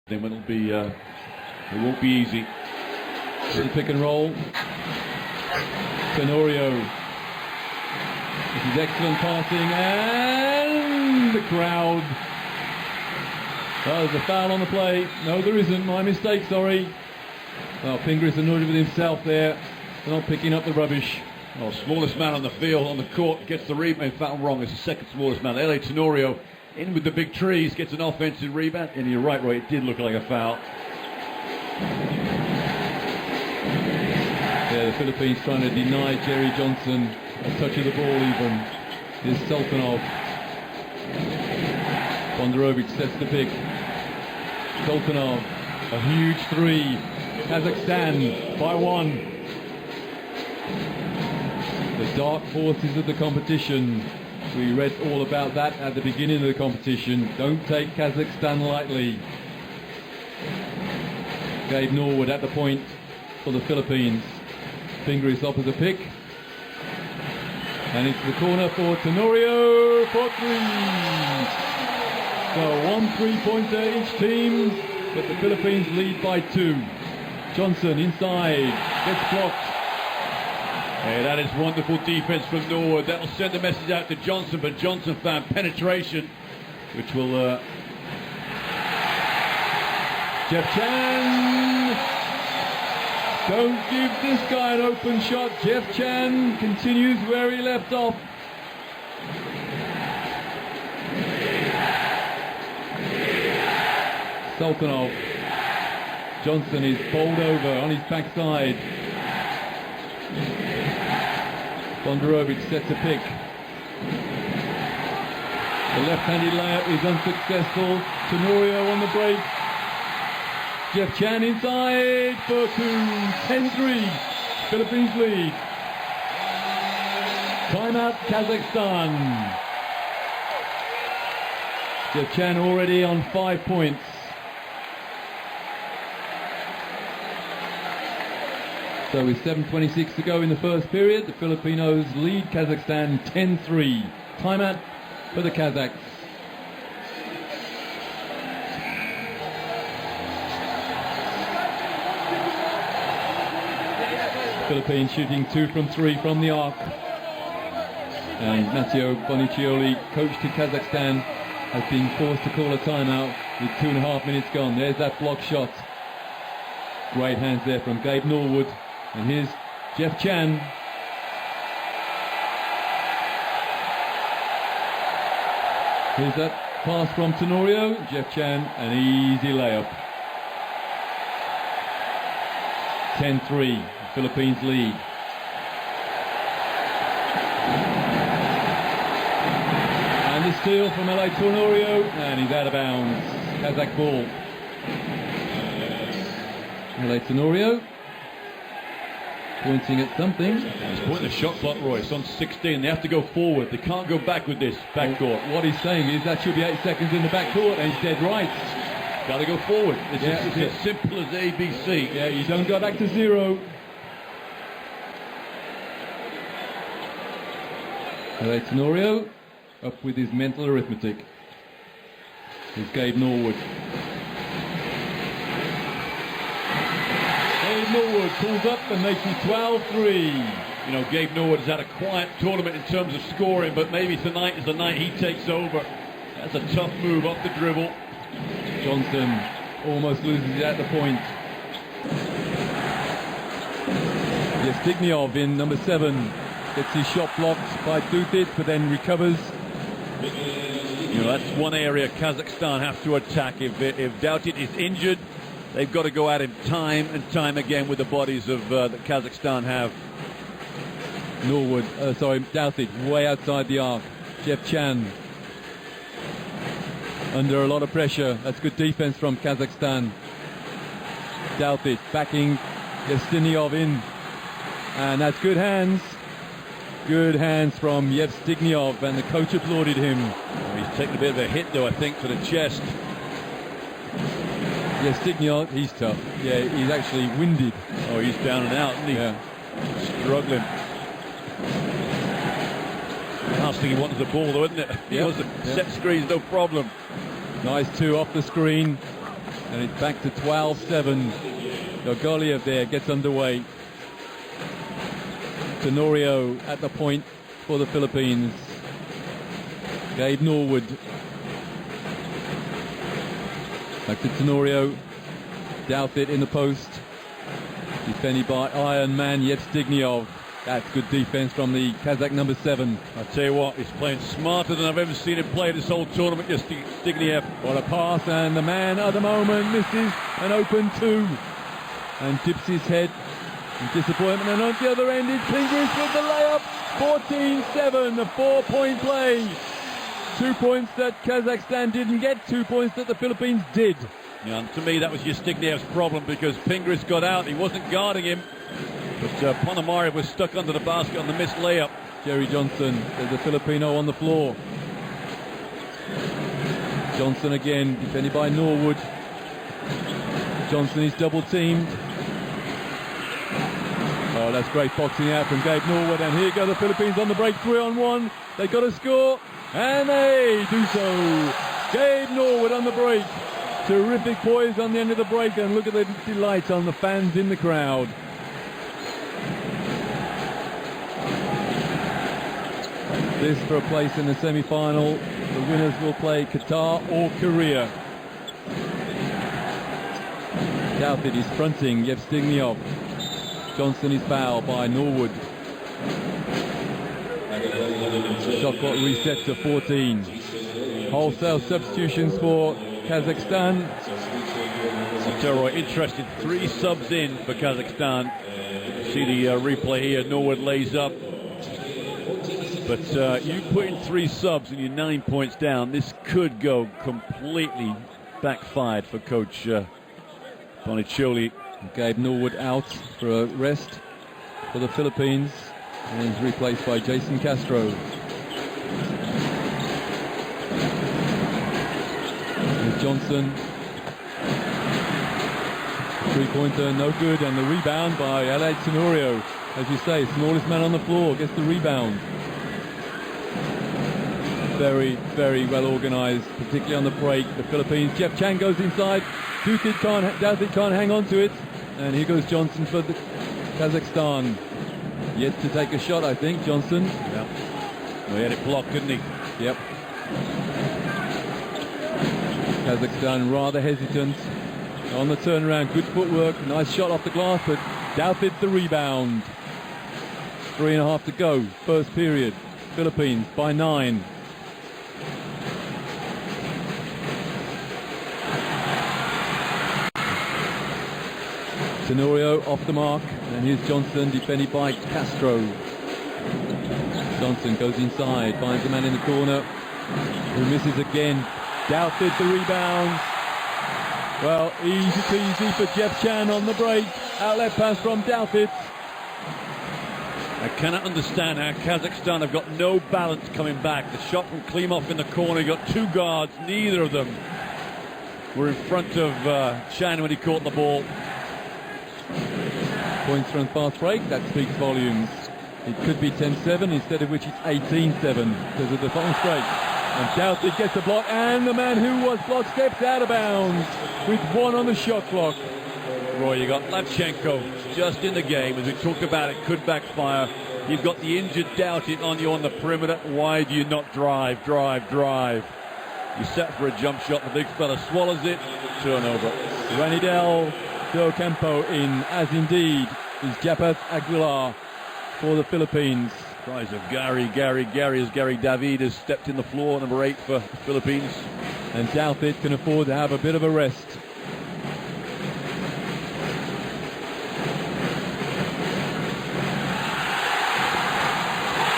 Then it'll be, it won't be easy. The pick and roll. Tenorio. This is excellent passing, and the crowd. Oh, there's a foul on the play. No, there isn't. My mistake, sorry. Oh, Pingris annoyed with himself there. They're not picking up the rubbish. Oh, smallest man on the field, on the court, gets the rebound. In fact, I'm wrong. It's the second smallest man. LA Tenorio in with the big trees, gets an offensive rebound. And you're right, Roy, it did look like a foul. Yeah, the Philippines trying to deny Jerry Johnson a touch of the ball even. Here's Sultanov. Bondarovic sets the pick. Sultanov, a huge three. Kazakhstan by one. The dark horses of the competition. We read all about that at the beginning of the competition. Don't take Kazakhstan lightly. Gabe Norwood at the point for the Philippines. Pingris offers a pick. And into the corner for Tenorio for three. So 1 3-pointer each team, but the Philippines lead by 2. Johnson inside, gets blocked. Hey, that is wonderful defense from Norwood. That'll send a message out to Johnson, but Johnson found penetration, which will... Jeff Chan! Don't give this guy an open shot. Jeff Chan continues where he left off. Sultanov. Johnson is bowled over on his backside. Bondarovic sets a pick. The left-handed layup is unsuccessful. Tenorio on the break. Jeff Chan inside for 2. 10-3. Philippines lead. Timeout Kazakhstan. Jeff Chan already on 5 points. So with 7:26 to go in the first period, the Filipinos lead Kazakhstan 10-3. Timeout for the Kazakhs. Philippines shooting 2 from 3 from the arc. And Matteo Bonicioli, coach to Kazakhstan, has been forced to call a timeout with 2.5 minutes gone. There's that block shot. Great hands there from Gabe Norwood. And here's Jeff Chan. Here's that pass from Tenorio. Jeff Chan, an easy layup. 10-3, Philippines lead. And the steal from LA Tenorio, and he's out of bounds. Kazakh ball. LA Tenorio pointing at something. He's pointing the shot clock, Roy. It's on 16. They have to go forward. They can't go back with this backcourt. What he's saying is that should be 8 seconds in the backcourt, and he's dead right. Got to go forward. It's as simple as ABC. Yeah, you don't go back to 0. LA Tenorio up with his mental arithmetic. Here's Gabe Norwood. Gabe Norwood pulls up and makes it 12-3. You know, Gabe Norwood has had a quiet tournament in terms of scoring, but maybe tonight is the night he takes over. That's a tough move off the dribble. Johnson almost loses it at the point. Yevstignev in number 7 gets his shot blocked by Dutic, but then recovers. You know, that's one area Kazakhstan have to attack. If Dutic is injured, they've got to go at him time and time again with the bodies of that Kazakhstan have. Dutic way outside the arc. Jeff Chan under a lot of pressure. That's good defense from Kazakhstan. Dutic backing Yevstignev in, and that's good hands. Good hands from Yevstignev, and the coach applauded him. He's taken a bit of a hit, though, I think, to the chest. Yevstignev, he's tough. Yeah, he's actually winded. Oh, he's down and out, isn't he? Yeah. Struggling. The last thing he wanted was the ball, though, isn't it? He wants to set screens, no problem. Nice 2 off the screen. And it's back to 12-7. Gogoliev there gets underway. Tenorio at the point for the Philippines. Gabe Norwood. Back to Tenorio. Douthit in the post. Defended by Iron Man Yevstigniev. That's good defense from the Kazakh number 7. I tell you what, he's playing smarter than I've ever seen him play this whole tournament. Yevstigniev. What a pass, and the man at the moment misses an open 2 and dips his head in disappointment. And on the other end is Pingris with the layup. 14-7, a 4-point play. 2 points that Kazakhstan didn't get, 2 points that the Philippines did. Yeah, and to me that was Yevstigniev's problem, because Pingris got out, he wasn't guarding him, but Ponomarev was stuck under the basket on the missed layup. Jerry Johnson, there's a Filipino on the floor. Johnson again, defended by Norwood. Johnson is double teamed. Oh, that's great boxing out from Gabe Norwood, and here go the Philippines on the break, 3-on-1. They got to score, and they do so. Gabe Norwood on the break. Terrific poise on the end of the break, and look at the delight on the fans in the crowd. This for a place in the semi-final. The winners will play Qatar or Korea. Douthit is fronting Yevstigniev. Johnson is fouled by Norwood. Shot clock reset to 14. Wholesale substitutions for Kazakhstan. Roy, interesting, 3 subs in for Kazakhstan. See the replay here, Norwood lays up. But you put in 3 subs and you're 9 points down. This could go completely backfired for Coach Bonicioli. Gabe Norwood out for a rest for the Philippines, and he's replaced by Jason Castro. Here's Johnson. Three-pointer, no good, and the rebound by Aled Tenorio. As you say, smallest man on the floor gets the rebound. Very, very well organized, particularly on the break. The Philippines, Jeff Chang goes inside. Douthit can't hang on to it. And here goes Johnson for the Kazakhstan. Yet to take a shot, I think, Johnson. Yeah. Well, he had it blocked, didn't he? Yep. Kazakhstan rather hesitant on the turnaround. Good footwork, nice shot off the glass, but Douthit the rebound. 3.5 to go, first period. Philippines by 9. Tenorio off the mark, and here's Johnson defended by Castro. Johnson goes inside, finds a man in the corner who misses again. Douthit the rebound. Well, easy peasy for Jeff Chan on the break. Outlet pass from Douthit. I cannot understand how Kazakhstan have got no balance coming back. The shot from Klimov in the corner, he got 2 guards, neither of them were in front of Chan when he caught the ball. Points from fast break, that speaks volumes. It could be 10-7, instead of which it's 18-7 because of the fast break. And Douthit gets the block, and the man who was blocked steps out of bounds with 1 on the shot clock. Roy, you got Lavchenko just in the game. As we talked about, it could backfire. You've got the injured Douthit on you on the perimeter. Why do you not drive? You set for a jump shot. The big fella swallows it. Turnover. Ranidel do Campo in, as indeed is Japat Aguilar for the Philippines. Tries of Gary as Gary David has stepped in the floor, number 8 for the Philippines. And Douthit can afford to have a bit of a rest.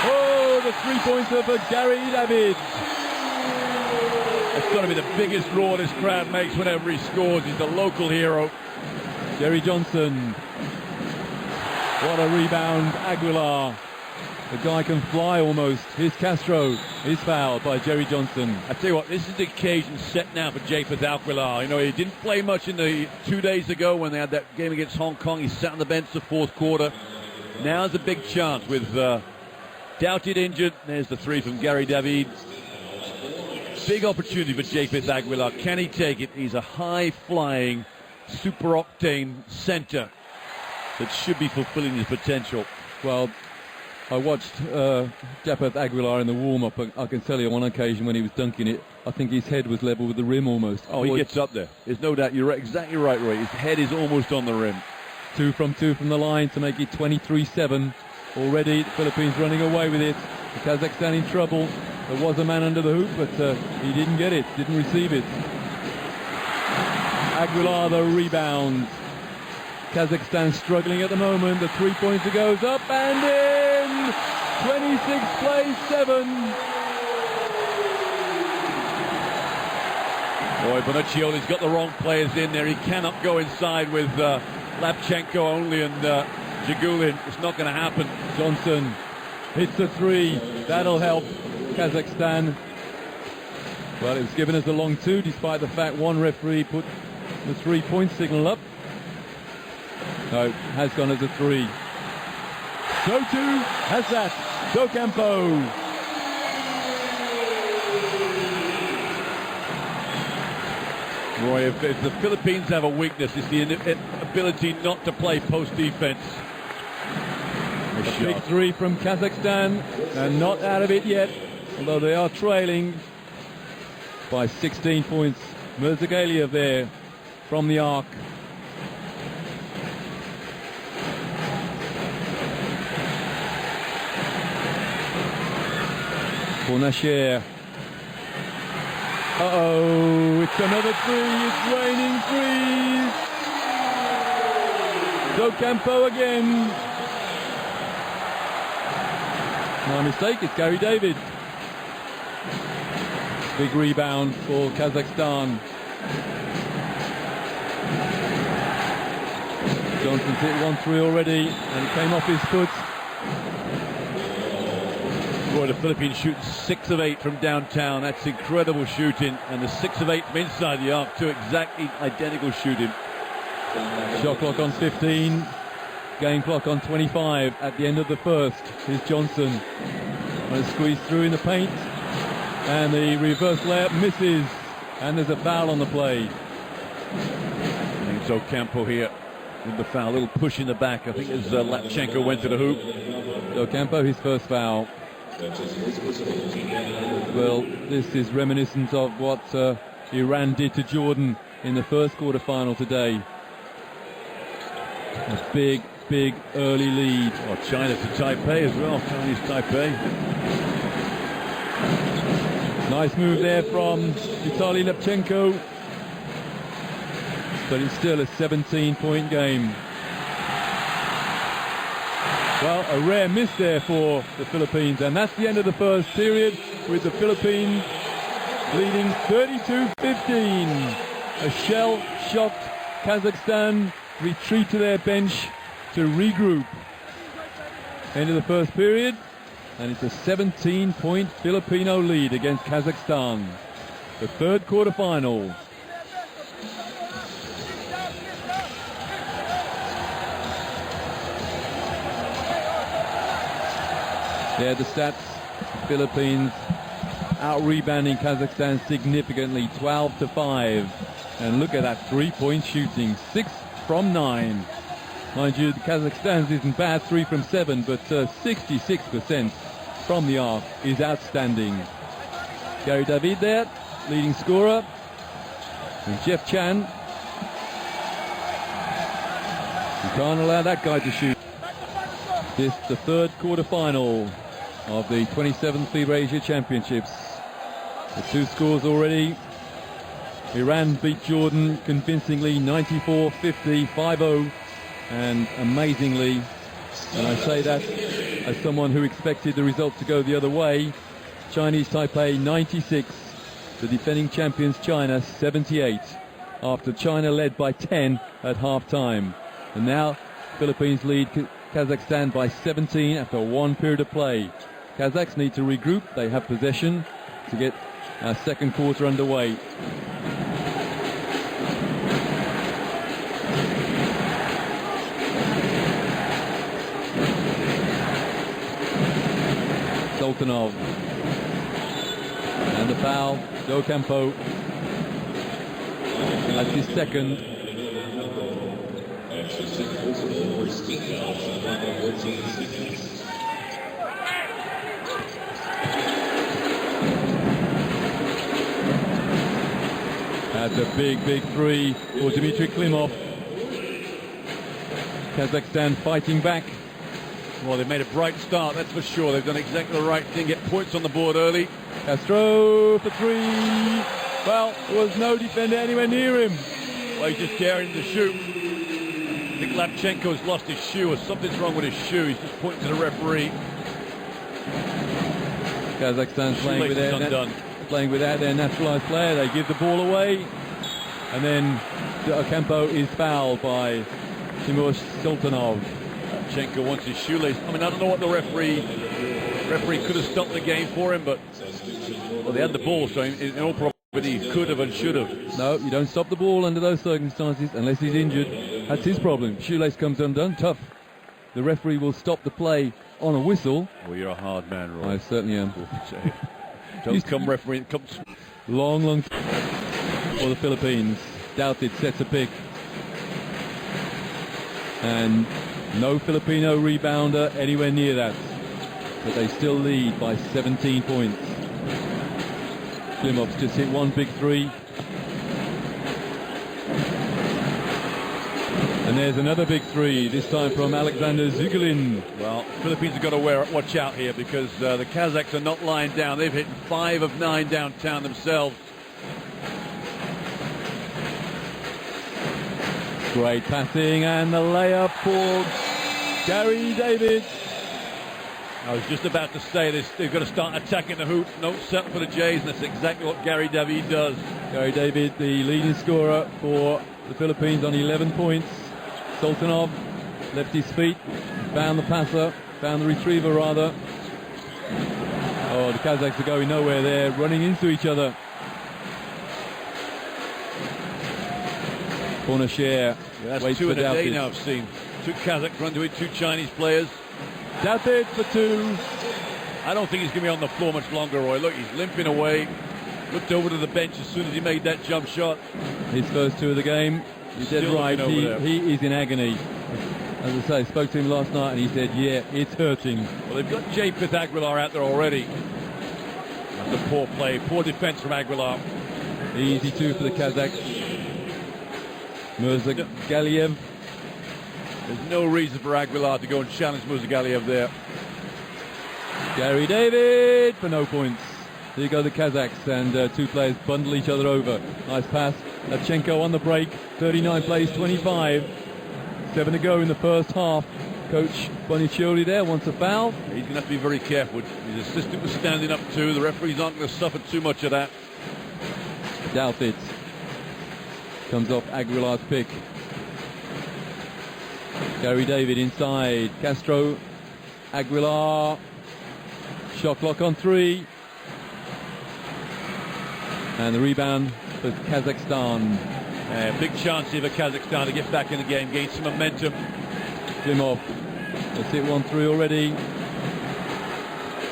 Oh, the 3-pointer for Gary David. It's got to be the biggest roar this crowd makes whenever he scores. He's the local hero. Jerry Johnson. What a rebound, Aguilar. The guy can fly almost. Here's Castro. He's fouled by Jerry Johnson. I tell you what, this is the occasion set now for Japheth Aguilar. You know, he didn't play much in the 2 days ago when they had that game against Hong Kong. He sat on the bench the 4th quarter. Now's a big chance with Douthit injured. There's the 3 from Gary David. big opportunity for Japeth Aguilar. Can he take it? He's a high-flying, super-octane centre that should be fulfilling his potential. Well, I watched Japeth Aguilar in the warm-up. I can tell you on one occasion when he was dunking it, I think his head was level with the rim almost. Oh, he gets up there. There's no doubt. You're exactly right, Roy. His head is almost on the rim. 2 from 2 from the line to make it 23-7. Already the Philippines running away with it. Kazakhstan in trouble. There was a man under the hoop, but he didn't get it, didn't receive it. Aguilar the rebound. Kazakhstan struggling at the moment. The three-pointer goes up and in. 26-7. Boy, Bonuccioli's got the wrong players in there. He cannot go inside with Lapchenko only and Jagulin. It's not going to happen. Johnson hits a three. That'll help Kazakhstan. Well, it was given as a long two, despite the fact one referee put the three-point signal up. No, it has gone as a three. So too has that. Docampo. Roy, if the Philippines have a weakness, it's the ability not to play post-defense. A big three from Kazakhstan, and not out of it yet, although they are trailing by 16 points. Mirzagaliev there from the arc. For Nasher. Uh-oh, it's another three, it's raining threes. Docampo again. No mistake, it's Gary David. Big rebound for Kazakhstan. Johnson's hit 1-3 already, and it came off his foot. Boy, the Philippines shooting 6 of 8 from downtown. That's incredible shooting. And the 6 of 8 from inside the arc, two exactly identical shooting. Shot clock on 15. Game clock on 25 at the end of the first. Here's Johnson. And squeezed through in the paint. And the reverse layup misses. And there's a foul on the play. I think it's Ocampo here with the foul. A little push in the back. I think as Lapchenko went to the hoop. Ocampo, his first foul. Well, this is reminiscent of what Iran did to Jordan in the first quarter-final today. A big early lead. Oh, China to Taipei as well. Chinese Taipei. Nice move there from Vitaly Lapchenko. But it's still a 17-point game. Well, a rare miss there for the Philippines. And that's the end of the first period with the Philippines leading 32-15. A shell-shocked Kazakhstan retreat to their bench to regroup. End of the first period, and it's a 17-point Filipino lead against Kazakhstan. The third quarter-final. There the stats. Philippines out-rebounding Kazakhstan significantly, 12-5. And look at that three-point shooting, 6 from 9. Mind you, Kazakhstan's isn't bad, 3 from 7, but 66% from the arc is outstanding. Gary David there, leading scorer. And Jeff Chan. You can't allow that guy to shoot. This the third quarter-final of the 27th FIBA Asia Championships. The two scores already. Iran beat Jordan convincingly 94-50, 5-0, and amazingly, and I say that as someone who expected the result to go the other way, Chinese Taipei 96, the defending champions China 78, after China led by 10 at half-time. And now Philippines lead Kazakhstan by 17 after one period of play. Kazakhs need to regroup. They have possession to get our second quarter underway. Sultanov. And the foul. Do Campo. That's his second. That's a big, big three for Dmitry Klimov. Kazakhstan fighting back. Well, they've made a bright start, that's for sure. They've done exactly the right thing, get points on the board early. Castro for three. Well, there was no defender anywhere near him. Well, he's just carrying the shoe. I think Lapchenko's lost his shoe, or something's wrong with his shoe. He's just pointing to the referee. Kazakhstan's playing without their naturalized player. They give the ball away, and then Ocampo is fouled by Timur Sultanov. Lapchenko wants his shoelace. I mean, I don't know what the referee could have stopped the game for him, but well, they had the ball, so in all probability he could have and should have. No, you don't stop the ball under those circumstances unless he's injured. That's his problem. Shoelace comes undone, tough. The referee will stop the play on a whistle. Well, you're a hard man, Roy. I certainly am. Don't come refereeing. Long for the Philippines. Doubted sets a pick. And no Filipino rebounder anywhere near that. But they still lead by 17 points. Klimov's just hit one big three. And there's another big three, this time from Alexander Zugulin. Well, Philippines have got to watch out here because the Kazakhs are not lying down. They've hit 5 of 9 downtown themselves. Great passing and the layup for Gary David. I was just about to say this. They've got to start attacking the hoop. No settle for the Jays, and that's exactly what Gary David does. Gary David, the leading scorer for the Philippines on 11 points. Sultanov left his feet, found the retriever rather. Oh, the Kazakhs are going nowhere there, running into each other. Corner that's waits 2 for in a day Doubted. now I've seen. 2 Kazakhs run to it, 2 Chinese players. Doubted for 2. I don't think he's going to be on the floor much longer, Roy. Look, he's limping away. Looked over to the bench as soon as he made that jump shot. His first 2 of the game. You're dead right. He is in agony. As I say, I spoke to him last night and he said, yeah, it's hurting. Well, they've got Jay Aguilar out there already. That's a poor play. Poor defense from Aguilar. Easy 2 for the Kazakhs. Mirza Galiev. There's no reason for Aguilar to go and challenge Mirza Galiev there. Gary David for no points. There you go, the Kazakhs, and 2 players bundle each other over. Nice pass. Lapchenko on the break. 39 plays 25. 7 to go in the first half. Coach Bonicioli there wants a foul. He's going to have to be very careful. His assistant was standing up too. The referees aren't going to suffer too much of that. Doubt it. Comes off Aguilar's pick. Gary David inside. Castro. Aguilar. Shot clock on 3. And the rebound for Kazakhstan. Big chance here for Kazakhstan to get back in the game, gain some momentum. Klimov. Let's hit 1 3 already.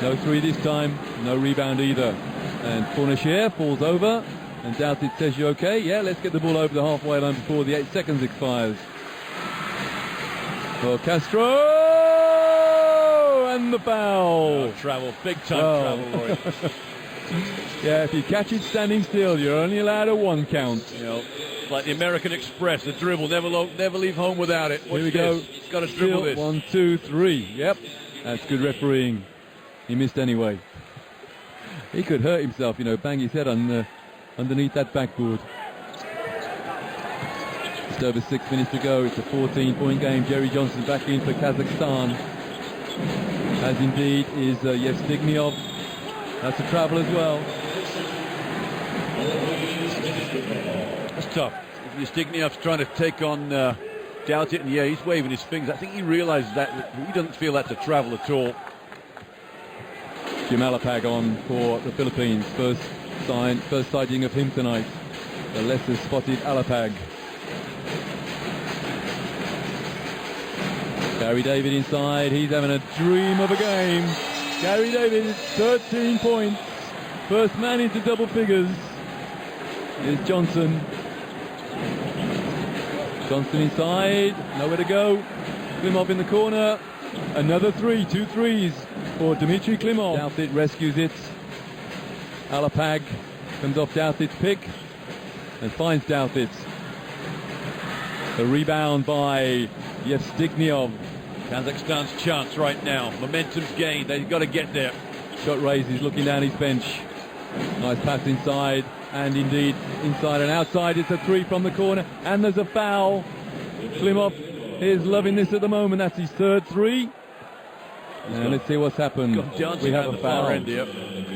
No 3 this time. No rebound either. And Fournier falls over. And Doubted says, you okay? Yeah, let's get the ball over the halfway line before the 8 seconds expires. For Castro. And the foul. Travel. Big time travel, Roy. Yeah, if you catch it standing still, you're only allowed a 1 count. You know, like the American Express, the dribble, never leave home without it. Here we go. Got to dribble this. 1 2 3. Yep, that's good refereeing. He missed anyway. He could hurt himself, you know, bang his head on underneath that backboard. Just over 6 minutes to go. It's a 14-point game. Jerry Johnson back in for Kazakhstan. As indeed is Yevstigniev. That's a travel as well. That's tough. Yevstigniev's trying to take on Doubted, and yeah, he's waving his fingers. I think he realizes that he doesn't feel that's a travel at all. Jim Alapag on for the Philippines. First sighting of him tonight. The lesser spotted Alapag. Gary David inside. He's having a dream of a game. Gary David, 13 points. First man into double figures is Johnson. Johnson inside, nowhere to go. Klimov in the corner. Another three, 2 threes for Dmitry Klimov. Douthit rescues it. Alapag comes off Douthit's pick and finds Douthit. The rebound by Yevstigniev. Kazakhstan's chance right now. Momentum's gained. They've got to get there. Shot raised. He's looking down his bench. Nice pass inside. And indeed, inside and outside. It's a three from the corner. And there's a foul. Klimov is loving this at the moment. That's his third three. And let's see what's happened. We have a foul. End here.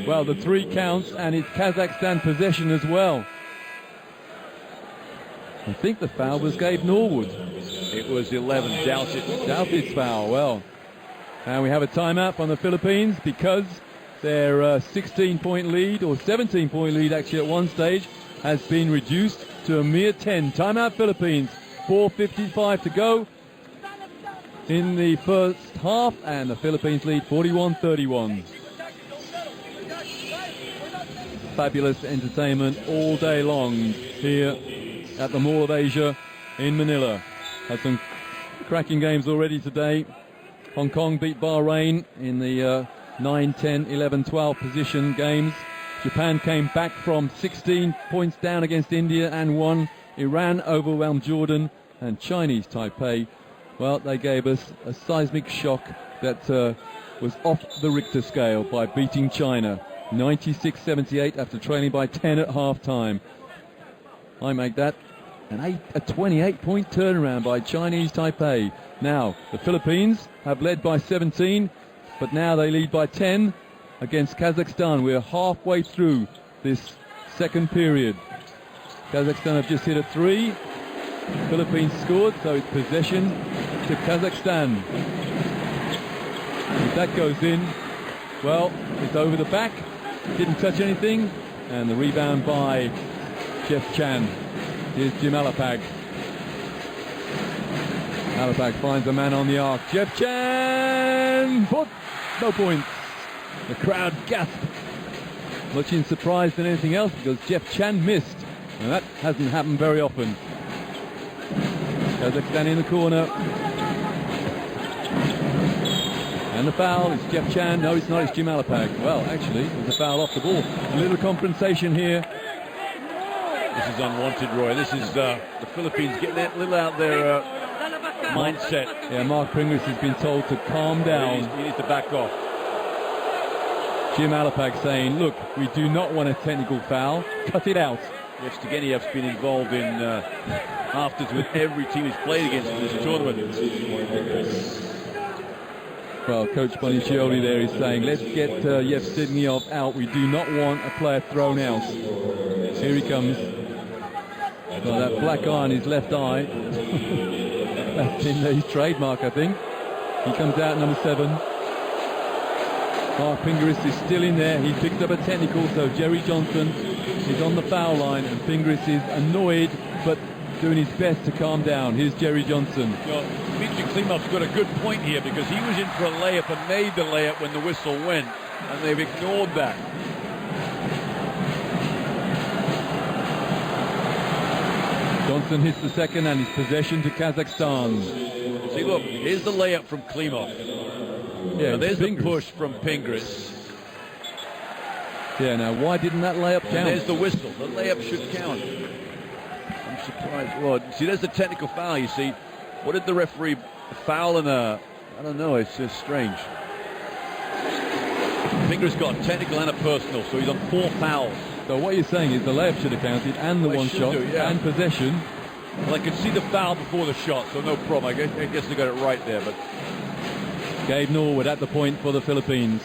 Well, the three counts, and it's Kazakhstan possession as well. I think the foul was Gabe Norwood. It was 11. Douthit's foul. Well, and we have a timeout from the Philippines because their 16-point lead, or 17-point lead actually at one stage, has been reduced to a mere 10. Timeout Philippines. 4:55 to go in the first half, and the Philippines lead 41-31. Fabulous entertainment all day long here at the Mall of Asia in Manila. Had some cracking games already today. Hong Kong beat Bahrain in the 9, 10, 11, 12 position games. Japan came back from 16 points down against India and won. Iran overwhelmed Jordan, and Chinese Taipei, well, they gave us a seismic shock that was off the Richter scale by beating China 96-78 after trailing by 10 at half-time. I make that a 28-point turnaround by Chinese Taipei. Now, the Philippines have led by 17, but now they lead by 10 against Kazakhstan. We're halfway through this second period. Kazakhstan have just hit a three. Philippines scored, so it's possession to Kazakhstan. If that goes in, well, it's over the back. Didn't touch anything. And the rebound by Jeff Chan. Here's Jim Alapag. Alapag finds a man on the arc. Jeff Chan! But no points. The crowd gasped. Much in surprise than anything else because Jeff Chan missed. And that hasn't happened very often. Kazakhstan in the corner. And the foul is Jeff Chan. No, it's not. It's Jim Alapag. Well, actually, there's a foul off the ball. A little compensation here. This is unwanted, Roy. This is the Philippines getting a little out their mindset. Yeah, Mark Pringles has been told to calm down. He needs to back off. Jim Alapag saying, look, we do not want a technical foul. Cut it out. Yes, Turgenev's been involved in afters with every team he's played against in this tournament. Well, Coach Bonicioli there is saying, let's get Yevstigniev out. We do not want a player thrown out. Here he comes. Well, that black eye on his left eye. That's in his trademark, I think. He comes out number 7. Mark Pingris is still in there. He picked up a technical, so Jerry Johnson is on the foul line, and Pingris is annoyed, but doing his best to calm down. Here's Jerry Johnson. Well, Dmitry Klimov's got a good point here because he was in for a layup and made the layup when the whistle went, and they've ignored that. Johnson hits the second, and his possession to Kazakhstan. See, look, here's the layup from Klimov. Yeah, now there's Pingris. the push from Pingris. Yeah, now why didn't that layup count? And there's the whistle. The layup should count. I'm surprised. Well, see, there's the technical foul, you see. What did the referee foul in a... I don't know, it's just strange. Pingris got a technical and a personal, so he's on 4 fouls. So what you're saying is the layup should have counted, and the one shot, and possession. Well, I could see the foul before the shot, so no problem. I guess they got it right there, but... Gabe Norwood at the point for the Philippines.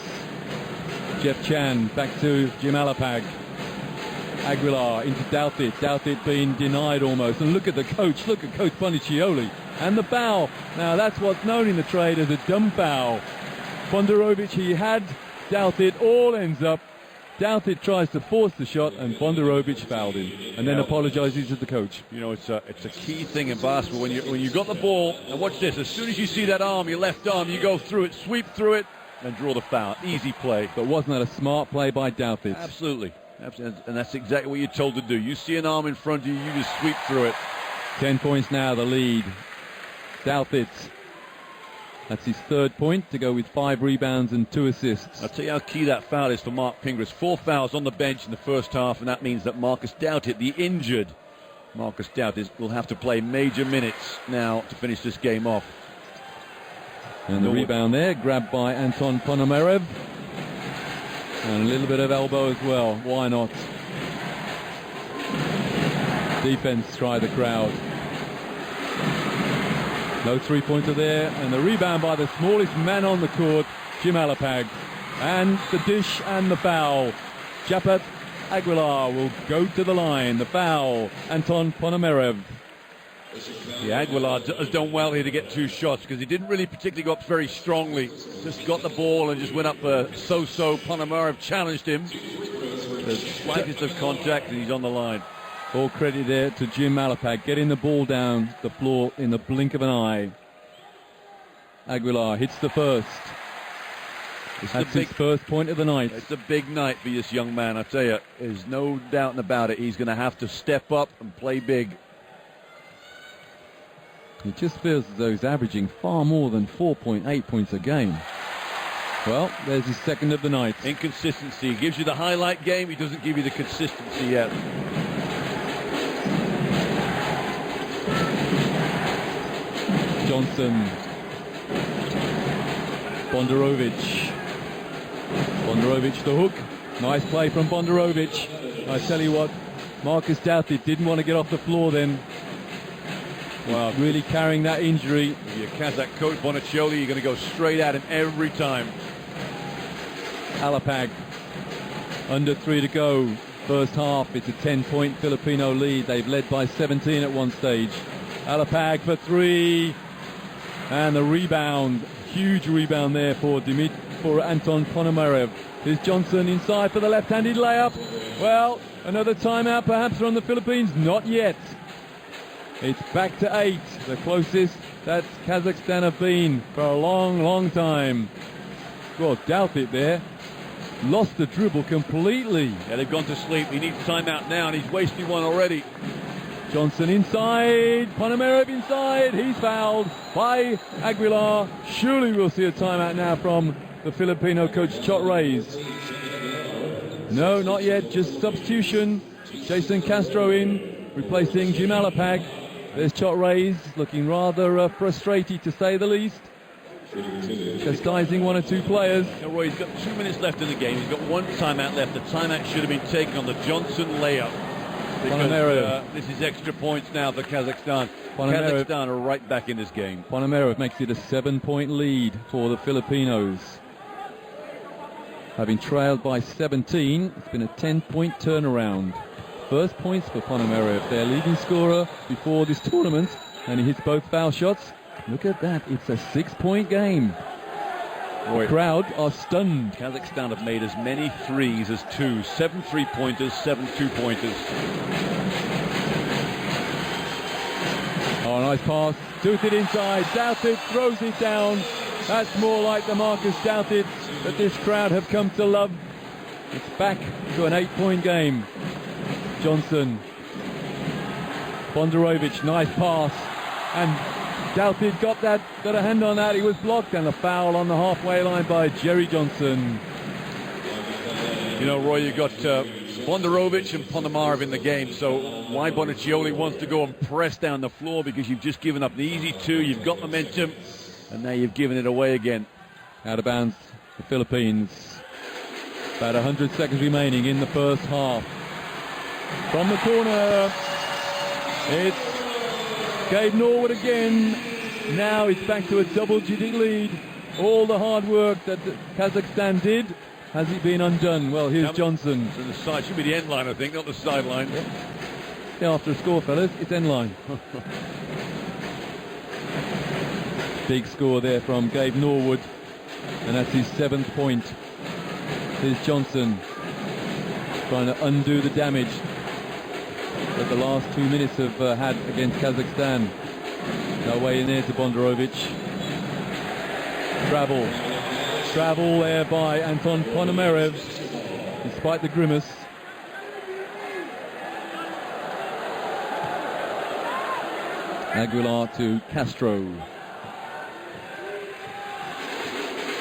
Jeff Chan back to Jim Alapag. Aguilar into Douthit. Douthit being denied almost. And look at the coach. Look at Coach Bonicioli. And the foul. Now that's what's known in the trade as a dumb foul. Bondarovic, he had Douthit, all ends up. Douthit tries to force the shot, and Bondarovic fouled him, and then apologizes to the coach. You know, it's a key thing in basketball when you got the ball. And watch this: as soon as you see that arm, your left arm, you go through it, sweep through it, and draw the foul. Easy play. But wasn't that a smart play by Douthit? Absolutely. And that's exactly what you're told to do. You see an arm in front of you, you just sweep through it. 10 points now, the lead. Douthit. That's his third point to go with 5 rebounds and 2 assists. I'll tell you how key that foul is for Mark Pingras. 4 fouls on the bench in the first half, and that means that Marcus Douthit, the injured Marcus Douthit, will have to play major minutes now to finish this game off. And the rebound there, grabbed by Anton Ponomarev. And a little bit of elbow as well. Why not? Defense try the crowd. No three-pointer there. And the rebound by the smallest man on the court, Jim Alapag. And the dish and the foul. Japat Aguilar will go to the line. The foul, Anton Ponomarev. Yeah, Aguilar has done well here to get 2 shots because he didn't really particularly go up very strongly. Just got the ball and just went up so-so. Ponomarev challenged him. The slightest of contact and he's on the line. All credit there to Jim Alapag, getting the ball down the floor in the blink of an eye. Aguilar hits the first. That's his first point of the night. It's a big night for this young man, I tell you. There's no doubt about it. He's going to have to step up and play big. It just feels as though he's averaging far more than 4.8 points a game. Well, there's his second of the night. Inconsistency. He gives you the highlight game. He doesn't give you the consistency yet. Johnson. Bondarovic. Bondarovic the hook. Nice play from Bondarovic. I tell you what, Marcus Douthit didn't want to get off the floor then. Wow, really carrying that injury. With your Kazakh coach, Bonicioli, you're going to go straight at him every time. Alapag, under 3 to go. First half, it's a 10-point Filipino lead. They've led by 17 at one stage. Alapag for 3. And the rebound, huge rebound there for Anton Ponomarev. Here's Johnson inside for the left-handed layup. Well, another timeout perhaps from the Philippines. Not yet. It's back to 8, the closest that Kazakhstan have been for a long, long time. Well, Douthit there. Lost the dribble completely. Yeah, they've gone to sleep. He needs timeout now, and he's wasting one already. Johnson inside. Ponomarev inside. He's fouled by Aguilar. Surely we'll see a timeout now from the Filipino coach, Chot Reyes. No, not yet. Just substitution. Jason Castro in, replacing Jim Alapag. There's Chot Reyes, looking rather frustrated to say the least. Chastising 1 or 2 players. Now, Roy, he's got 2 minutes left in the game. He's got 1 timeout left. The timeout should have been taken on the Johnson layup. Because this is extra points now for Kazakhstan. Kazakhstan are right back in this game. Ponomarev makes it a 7-point lead for the Filipinos. Having trailed by 17, it's been a 10-point turnaround. First points for Ponomarev, their leading scorer before this tournament, and he hits both foul shots. Look at that, it's a 6-point game. The crowd are stunned. Kazakhstan have made as many threes as 2. 7 3-pointers, 7 2-pointers. Oh, nice pass. Douthit inside. Douthit throws it down. That's more like the Marcus Douthit that this crowd have come to love. It's back to an 8-point game. Johnson. Bondarovic, nice pass. And Douthit got a hand on that. He was blocked, and a foul on the halfway line by Jerry Johnson. You know, Roy, you got Bondarovic and Ponomarev in the game, so why Bonicioli wants to go and press down the floor, because you've just given up the easy 2, you've got momentum, and now you've given it away again. Out of bounds, the Philippines. About 100 seconds remaining in the first half. From the corner, it's Gabe Norwood again. Now it's back to a double-digit lead. All the hard work that Kazakhstan did, has it been undone? Well, here's Johnson. To the side, should be the end line, I think, not the sideline. Yeah, after a score, fellas, it's end line. Big score there from Gabe Norwood, and that's his 7th point. Here's Johnson trying to undo the damage that the last 2 minutes have had against Kazakhstan. No way in there to Bondarovic. Travel. travel there by Anton Ponomarev, despite the grimace. Aguilar to Castro.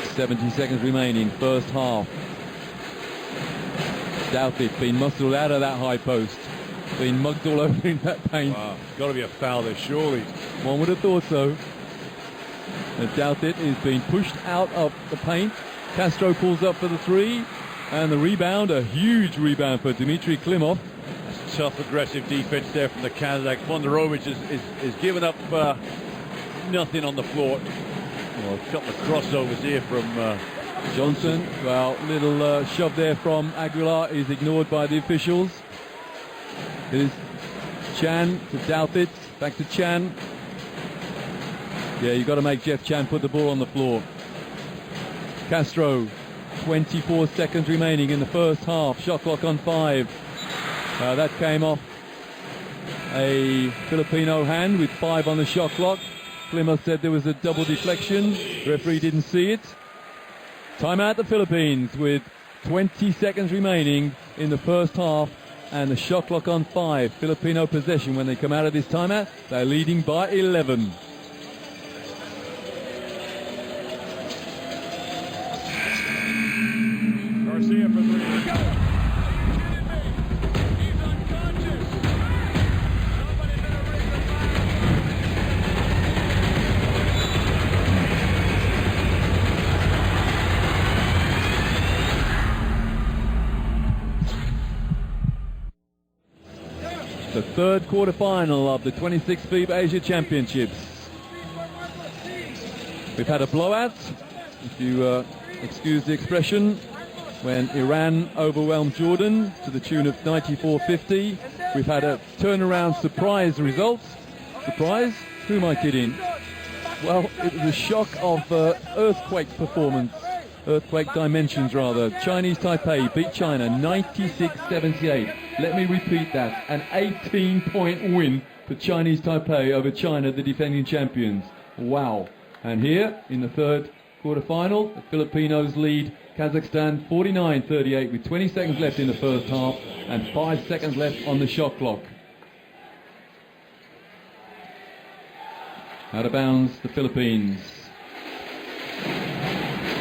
70 seconds remaining, first half. Douthit being muscled out of that high post. Being mugged all over in that paint. Wow, got to be a foul there, surely. One would have thought so. And Douthit is being pushed out of the paint. Castro pulls up for the three. And the rebound, a huge rebound for Dmitry Klimov. That's tough, aggressive defense there from the Kazakh. Bondarovic is giving up nothing on the floor. Well, a couple of crossovers here from Johnson. Well, little shove there from Aguilar is ignored by the officials. It is Chan to Douthit. Back to Chan. Yeah, you've got to make Jeff Chan put the ball on the floor. Castro, 24 seconds remaining in the first half. Shot clock on 5. That came off a Filipino hand with 5 on the shot clock. Klimov said there was a double deflection. The referee didn't see it. Timeout the Philippines with 20 seconds remaining in the first half and the shot clock on 5. Filipino possession when they come out of this timeout. They're leading by 11. Garcia for 3. Go! The third quarterfinal of the 26th FIBA Asia Championships. We've had a blowout, if you excuse the expression, when Iran overwhelmed Jordan to the tune of 94-50. We've had a turnaround surprise result. Surprise? Who am I kidding? Well, it was a shock of earthquake performance. Earthquake dimensions, rather. Chinese Taipei beat China 96-78. Let me repeat that. An 18-point win for Chinese Taipei over China, the defending champions. Wow. And here, in the third quarterfinal, the Filipinos lead Kazakhstan 49-38 with 20 seconds left in the first half and 5 seconds left on the shot clock. Out of bounds, the Philippines.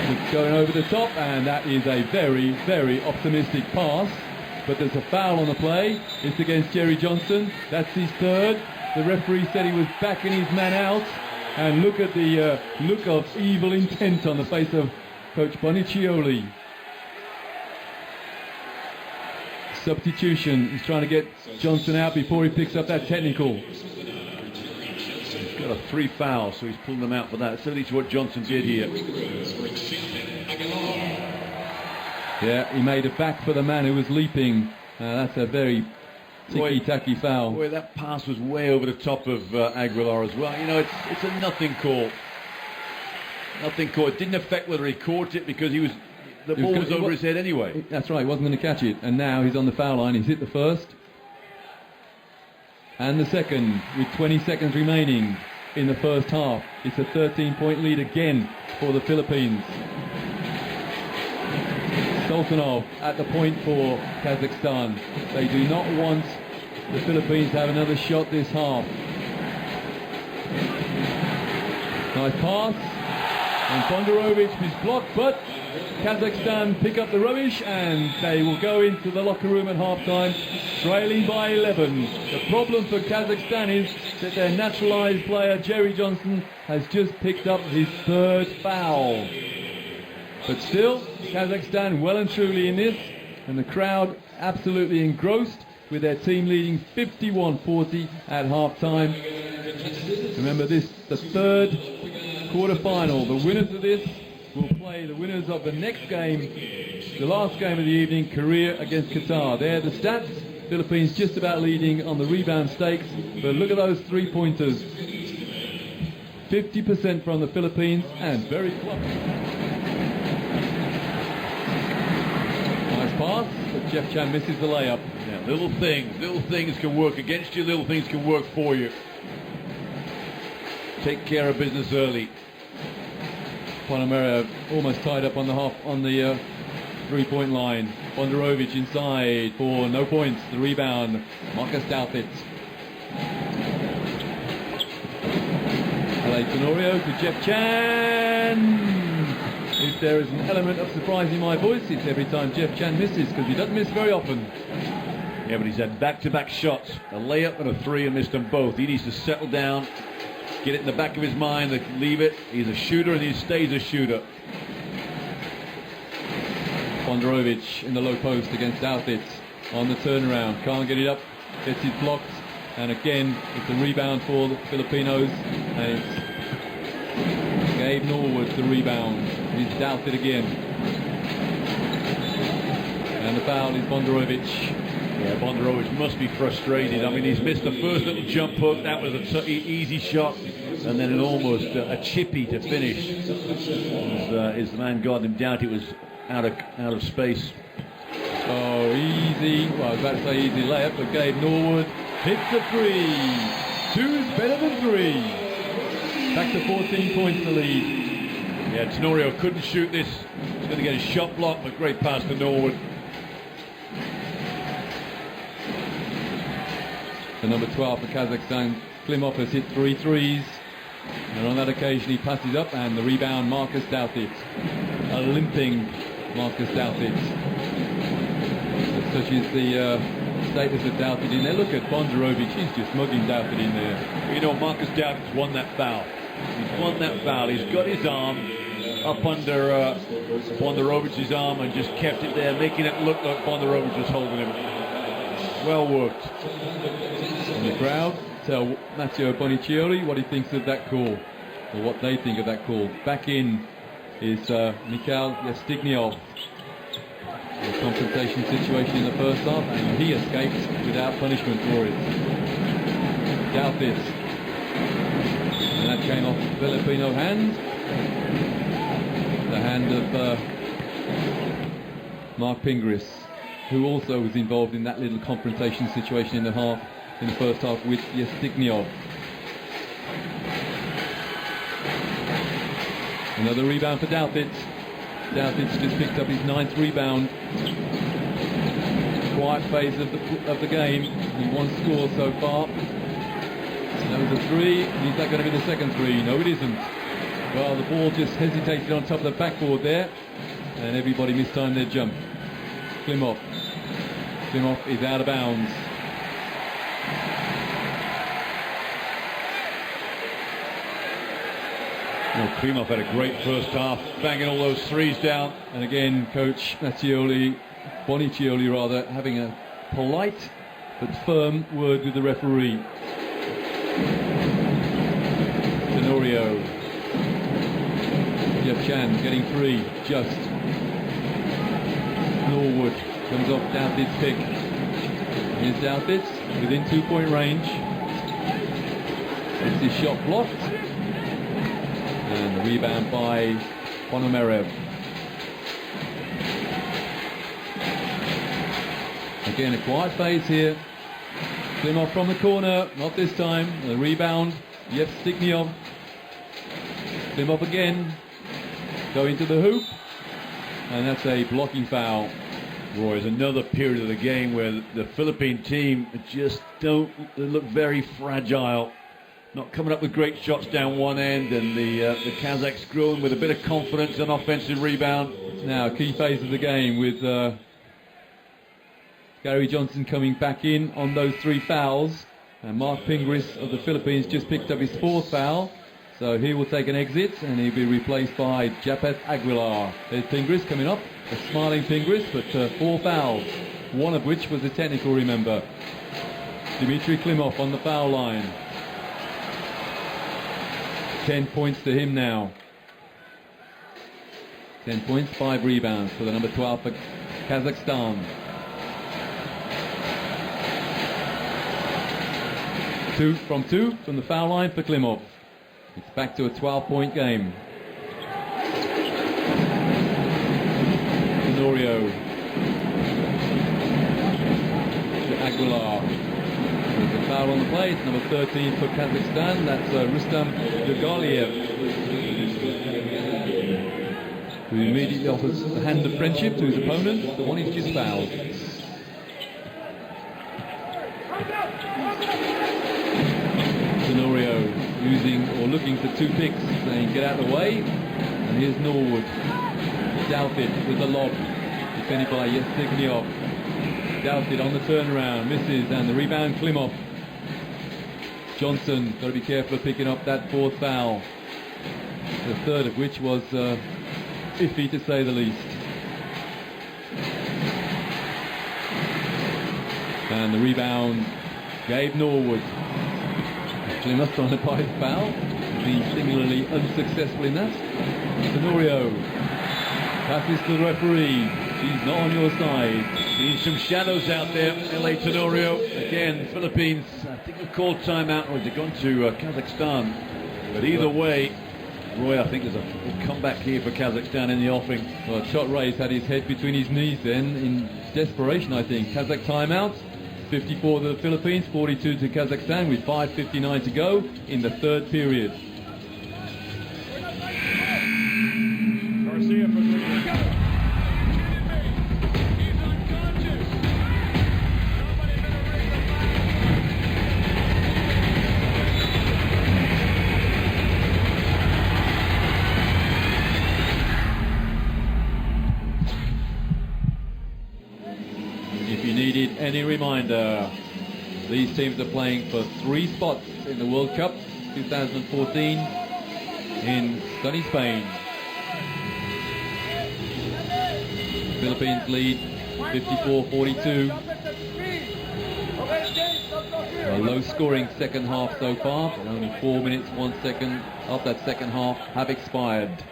It's going over the top, and that is a very, very optimistic pass. But there's a foul on the play. It's against Jerry Johnson. That's his third. The referee said he was backing his man out. And look at the look of evil intent on the face of Coach Bonicioli. Substitution. He's trying to get Johnson out before he picks up that technical. He's got a 3 fouls, so he's pulling them out for that. Similar to what Johnson did here. Yeah, he made a back for the man who was leaping. That's a very ticky-tacky foul. Boy, that pass was way over the top of Aguilar as well. You know, it's a nothing call. Nothing call. It didn't affect whether he caught it because the ball was over his head anyway. That's right, he wasn't going to catch it. And now he's on the foul line. He's hit the first. And the second, with 20 seconds remaining in the first half. It's a 13-point lead again for the Philippines. Sultanov at the point for Kazakhstan. They do not want the Philippines to have another shot this half. Nice pass. And Bondarovic is blocked, but Kazakhstan pick up the rubbish and they will go into the locker room at halftime trailing by 11. The problem for Kazakhstan is that their naturalized player Jerry Johnson has just picked up his third foul. But still, Kazakhstan well and truly in this, and the crowd absolutely engrossed with their team leading 51-40 at half-time. Remember this, the third quarter-final. The winners of this will play the winners of the next game, the last game of the evening, Korea against Qatar. There are the stats. Philippines just about leading on the rebound stakes, but look at those three-pointers. 50% from the Philippines and very close. Pass, but Jeff Chan misses the layup. Yeah, little things can work against you, little things can work for you. Take care of business early. Ponomarev almost tied up on the three-point line. Bondarovic inside for no points. The rebound, Marcus Douthit. LA Tenorio to Jeff Chan. If there is an element of surprise in my voice, it's every time Jeff Chan misses, because he doesn't miss very often. Yeah, but he's had back-to-back shots, a layup and a three, and missed them both. He needs to settle down, get it in the back of his mind, leave it. He's a shooter and he stays a shooter. Bondarovic in the low post against Douthit on the turnaround. Can't get it up, gets it blocked, and again it's a rebound for the Filipinos, and it's Gabe Norwood the rebound. He's Douthit again. And the foul is Bondarovic. Yeah, Bondarovic must be frustrated. I mean, he's missed the first little jump hook. That was an easy shot. And then almost a chippy to finish. As the man guarding him down, it was out of space. Oh, easy. Well, I was about to say easy layup, but Gabe Norwood hits the three. Two's better than three. Back to 14 points the lead. Yeah, Tenorio couldn't shoot this. He's going to get his shot blocked, but great pass to Norwood. The number 12 for Kazakhstan, Klimov, has hit 3 threes. And on that occasion he passes up, and the rebound, Marcus Douthit. A limping Marcus Douthit. Such is the status of Douthit in there. Look at Bondarovic, he's just mugging Douthit in there. You know, Marcus Douthit's won that foul. He's won that foul. He's got his arm up under Bondarovic's arm and just kept it there, making it look like Bondarovic was holding him. Well worked. And the crowd tell Matteo Bonicioli what he thinks of that call, or what they think of that call. Back in is Mikhail Yastignev. A confrontation situation in the first half, and he escapes without punishment for it. Douthit. And that came off the Filipino hand. The hand of Mark Pingris, who also was involved in that little confrontation situation in the first half with Yastignev. Another rebound for Douthit. Douthit's just picked up his 9th rebound. Quiet phase of the game. He one score so far. That was a three. Is that going to be the second three? No, it isn't. Well, the ball just hesitated on top of the backboard there, and everybody mistimed their jump. Klimov. Klimov is out of bounds. Well, Klimov had a great first half, banging all those threes down. And again, Coach Bonicioli, having a polite but firm word with the referee. Tenorio. Jeff Chan getting 3, just. Norwood comes off Douthit's pick. Here's Douthit within 2-point range. It's his shot blocked. And the rebound by Ponomarev. Again, a quiet phase here. Klimov from the corner, not this time. The rebound, Yevstignev. Klimov again, going to the hoop, and that's a blocking foul. Roy, is another period of the game where the Philippine team just they look very fragile. Not coming up with great shots down one end, and the Kazakhs growing with a bit of confidence and offensive rebound. Now, a key phase of the game with Gary Johnson coming back in on those 3 fouls. And Mark Pingris of the Philippines just picked up his 4th foul. So he will take an exit, and he'll be replaced by Japeth Aguilar. There's Pingris coming up, a smiling Pingris, but 4 fouls, one of which was a technical, remember. Dmitry Klimov on the foul line. 10 points to him now. 10 points, 5 rebounds for the number 12 for Kazakhstan. 2 from the foul line for Klimov. It's back to a 12-point game. Tenorio to Aguilar. There's a foul on the play. It's number 13 for Kazakhstan. That's Rustam Dugaliev. who immediately offers the hand of friendship to his opponent, the one he's just fouled. Tenorio using or looking for 2 picks, saying get out of the way. And here's Norwood. Douthit with the lob, defended by Yevstignev. Douthit on the turnaround, misses, and the rebound Klimov. Johnson, got to be careful of picking up that 4th foul. The 3rd of which was iffy to say the least. And the rebound, Gabe Norwood. Actually must on a pipe foul. Being singularly unsuccessful in that. Tenorio passes to the referee. He's not on your side. Seeing some shadows out there. LA Tenorio again. Philippines, I think they've called timeout, or they've gone to Kazakhstan. But either way, Roy, I think there's a comeback here for Kazakhstan in the offing. Well, Chot Ray's had his head between his knees then in desperation, I think. Kazakh timeout. 54 to the Philippines, 42 to Kazakhstan with 5:59 to go in the 3rd period. Garcia for 3. Needed any reminder, these teams are playing for 3 spots in the World Cup 2014 in sunny Spain. Philippines lead 54-42. A low scoring second half so far, but only 4 minutes 1 second of that second half have expired.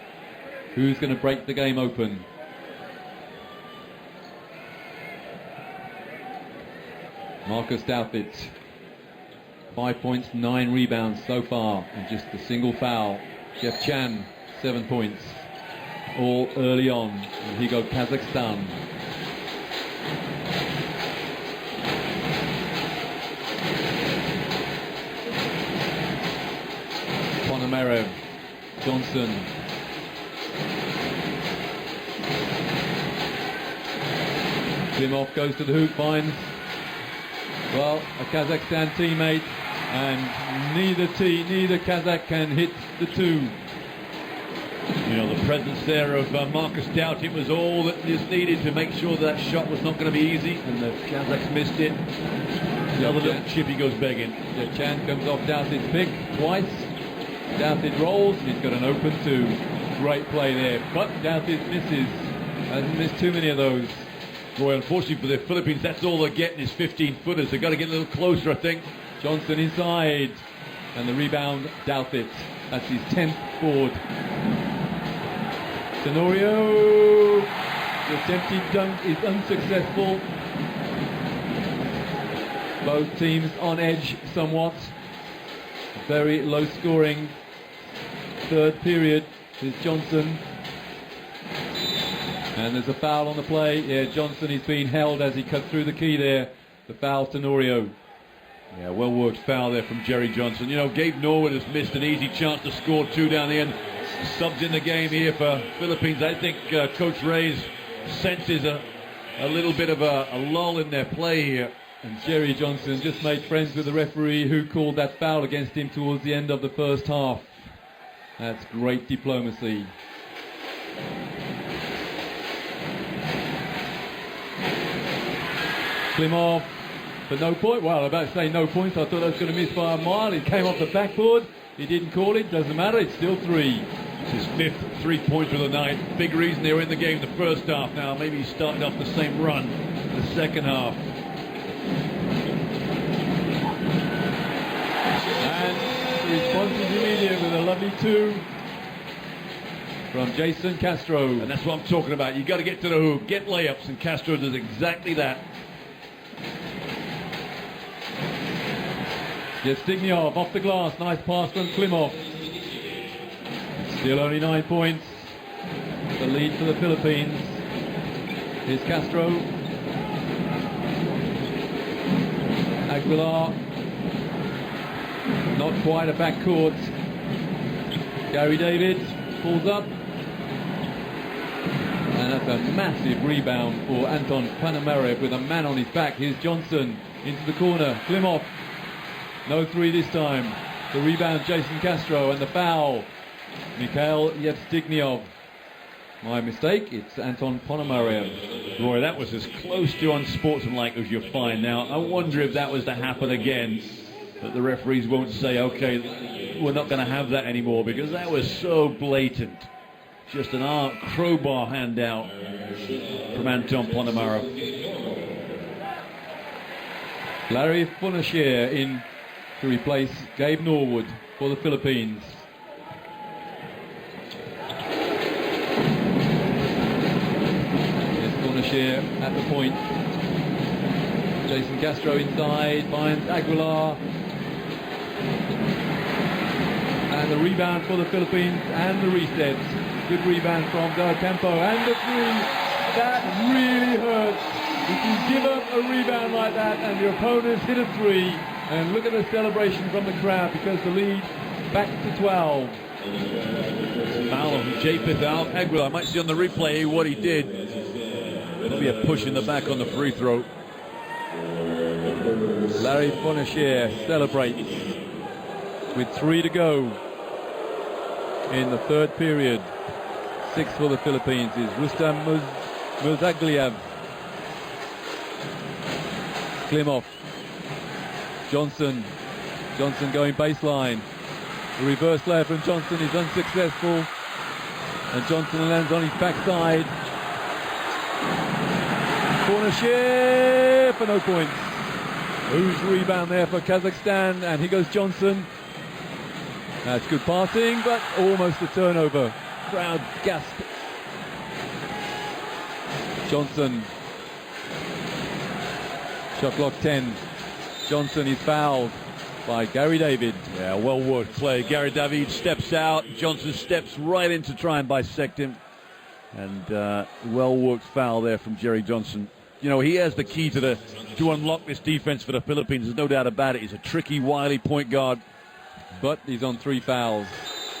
Who's going to break the game open? Marcus Douthit, 5 points, 9 rebounds so far, and just a single foul. Jeff Chan, 7 points, all early on. And here go Kazakhstan. Ponomarev, Johnson. Klimov goes to the hoop, finds well, a Kazakhstan teammate, and neither Kazakh can hit the 2. You know, the presence there of Marcus Douthit was all that is needed to make sure that shot was not going to be easy, and the Kazakhs missed it. The other little chip he goes begging. Yeah, Chan comes off Douthit's pick twice. Douthit rolls, and he's got an open 2. Great play there, but Douthit misses. Hasn't missed too many of those. Boy, unfortunately for the Philippines, that's all they're getting is 15-footers. They've got to get a little closer, I think. Johnson inside, and the rebound, Douthit. That's his 10th board. Tenorio, the attempted dunk is unsuccessful. Both teams on edge somewhat. Very low scoring 3rd period. Here's Johnson. And there's a foul on the play. Yeah, Johnson is being held as he cut through the key there. The foul, Tenorio. Yeah, well worked foul there from Jerry Johnson. You know, Gabe Norwood has missed an easy chance to score 2 down the end. Subs in the game here for Philippines. I think Coach Ray's senses a little bit of a lull in their play here. And Jerry Johnson just made friends with the referee who called that foul against him towards the end of the first half. That's great diplomacy. Klimov for no point. Well, I'm about to say no points. I thought I was going to miss by a mile. He came off the backboard. He didn't call it. Doesn't matter. It's still 3. It's his 5th 3-pointer of the night. Big reason they were in the game the first half. Now maybe he's starting off the same run in the second half. And the response is immediate with a lovely 2 from Jason Castro. And that's what I'm talking about. You got to get to the hoop, get layups, and Castro does exactly that. Yevstignev off the glass, nice pass from Klimov. Still only 9 points. The lead for the Philippines. Here's Castro. Aguilar. Not quite a backcourt. Gary David pulls up. that's a massive rebound for Anton Panamarev with a man on his back. Here's Johnson into the corner. Klimov. No three this time. The rebound, Jason Castro, and the foul, Mikhail Yevstignev. My mistake, it's Anton Ponomarev. Roy, that was as close to unsportsmanlike as you'll find. Now, I wonder if that was to happen again, that the referees won't say, okay, we're not going to have that anymore, because that was so blatant. Just an crowbar handout from Anton Ponomarev. Larry Funashir in to replace Gabe Norwood for the Philippines. Funashir at the point. Jason Castro inside, finds Aguilar. And the rebound for the Philippines and the resets. Good rebound from Del Campo, and the three. That really hurts. If you give up a rebound like that and your opponents hit a three, and look at the celebration from the crowd, because the lead back to 12. Foul on Japeth Aguilar. I might see on the replay what he did. It'll be a push in the back on the free throw. Larry Funashir celebrates with 3 to go in the third period. 6 for the Philippines is Rustam Muzagliev. Klimov. Johnson going baseline. The reverse flare from Johnson is unsuccessful, and Johnson lands on his backside. Corner share for no points. Who's rebound there for Kazakhstan, and here goes Johnson. That's good passing, but almost a turnover. Crowd gasp. Johnson. Shot clock 10. Johnson is fouled by Gary David. Yeah, well worked play. Gary David steps out. Johnson steps right in to try and bisect him. And well worked foul there from Jerry Johnson. You know, he has the key to unlock this defense for the Philippines. There's no doubt about it. He's a tricky, wily point guard. But he's on 3 fouls.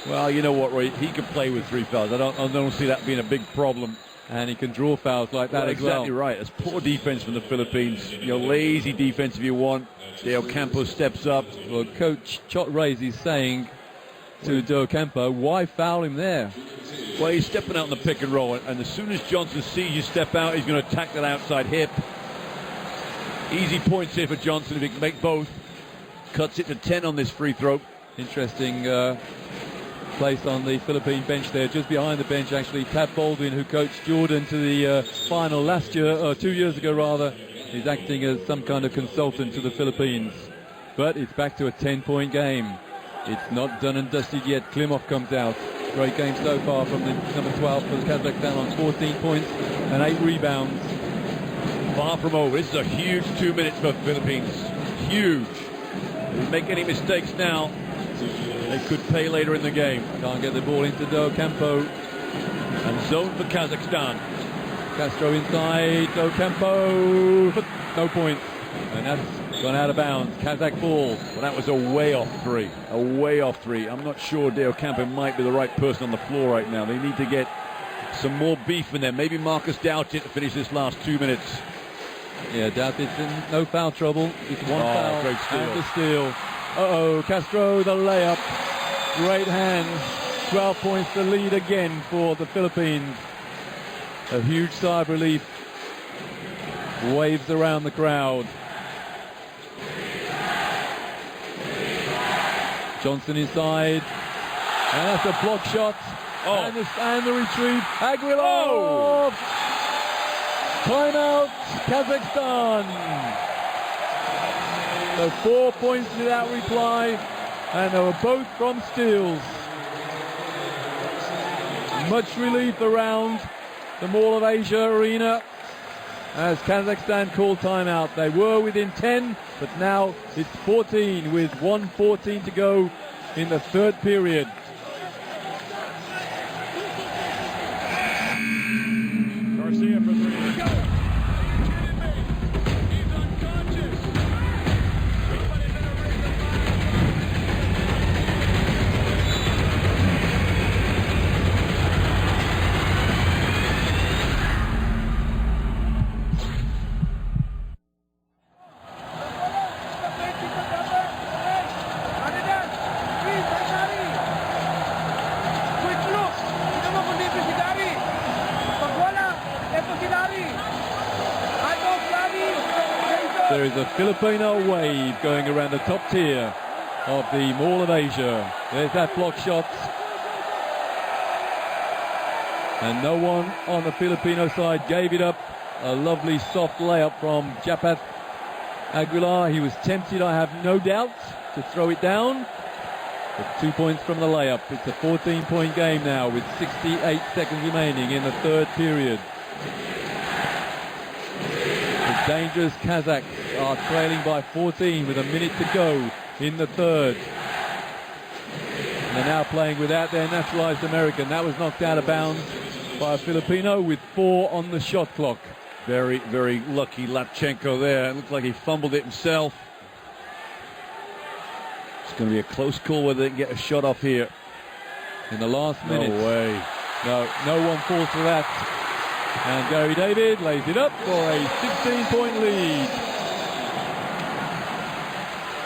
Well, you know what, Roy? He can play with 3 fouls. I don't see that being a big problem. And he can draw fouls like that as well. Exactly right. It's poor defense from the Philippines. Lazy defense if you want. Del Campo steps up. Well, Coach Chot Reyes is saying to Del Campo, why foul him there? Well, he's stepping out on the pick and roll, and as soon as Johnson sees you step out, he's going to attack that outside hip. Easy points here for Johnson if he can make both. Cuts it to 10 on this free throw. Interesting place on the Philippine bench there, just behind the bench actually. Tab Baldwin, who coached Jordan to the final last year, or 2 years ago rather, is acting as some kind of consultant to the Philippines. But it's back to a 10-point game. It's not done and dusted yet. Klimov comes out. Great game so far from the number 12 for Kazakhstan on 14 points and 8 rebounds. Far from over. This is a huge 2 minutes for the Philippines. Huge. If they make any mistakes now, they could pay later in the game. Can't get the ball into Del Campo. And zone for Kazakhstan. Castro inside, Del Campo, but no points. And that's gone out of bounds. Kazakh ball. Well, that was a way off three. A way off three. I'm not sure Del Campo might be the right person on the floor right now. They need to get some more beef in there. Maybe Marcus Doughtit to finish this last 2 minutes. Yeah, Doughtit's in no foul trouble. It's one foul. Great steal. And the steal. Uh-oh, Castro, the layup. Great hands. 12 points to lead again for the Philippines. A huge sigh of relief waves around the crowd. Johnson inside, and that's a block shot. And the retrieve. Aguilar. Oh. Timeout, Kazakhstan. So 4 points without reply, and they were both from steals. Much relief around the Mall of Asia arena as Kazakhstan called timeout. They were within 10, but now it's 14 with 1:14 to go in the third period. Garcia for three. Go! there is a Filipino wave going around the top tier of the Mall of Asia. There's that block shot. And no one on the Filipino side gave it up. A lovely soft layup from Japat Aguilar. He was tempted, I have no doubt, to throw it down. But 2 points from the layup. It's a 14-point game now with 68 seconds remaining in the third period. The dangerous Kazakhs are trailing by 14 with a minute to go in the third. And they're now playing without their naturalized American. That was knocked out of bounds by a Filipino with 4 on the shot clock. Very, very lucky Lapchenko there. It looked like he fumbled it himself. It's going to be a close call whether they can get a shot off here. In the last minute. No way. No one falls for that. And Gary David lays it up for a 16-point lead.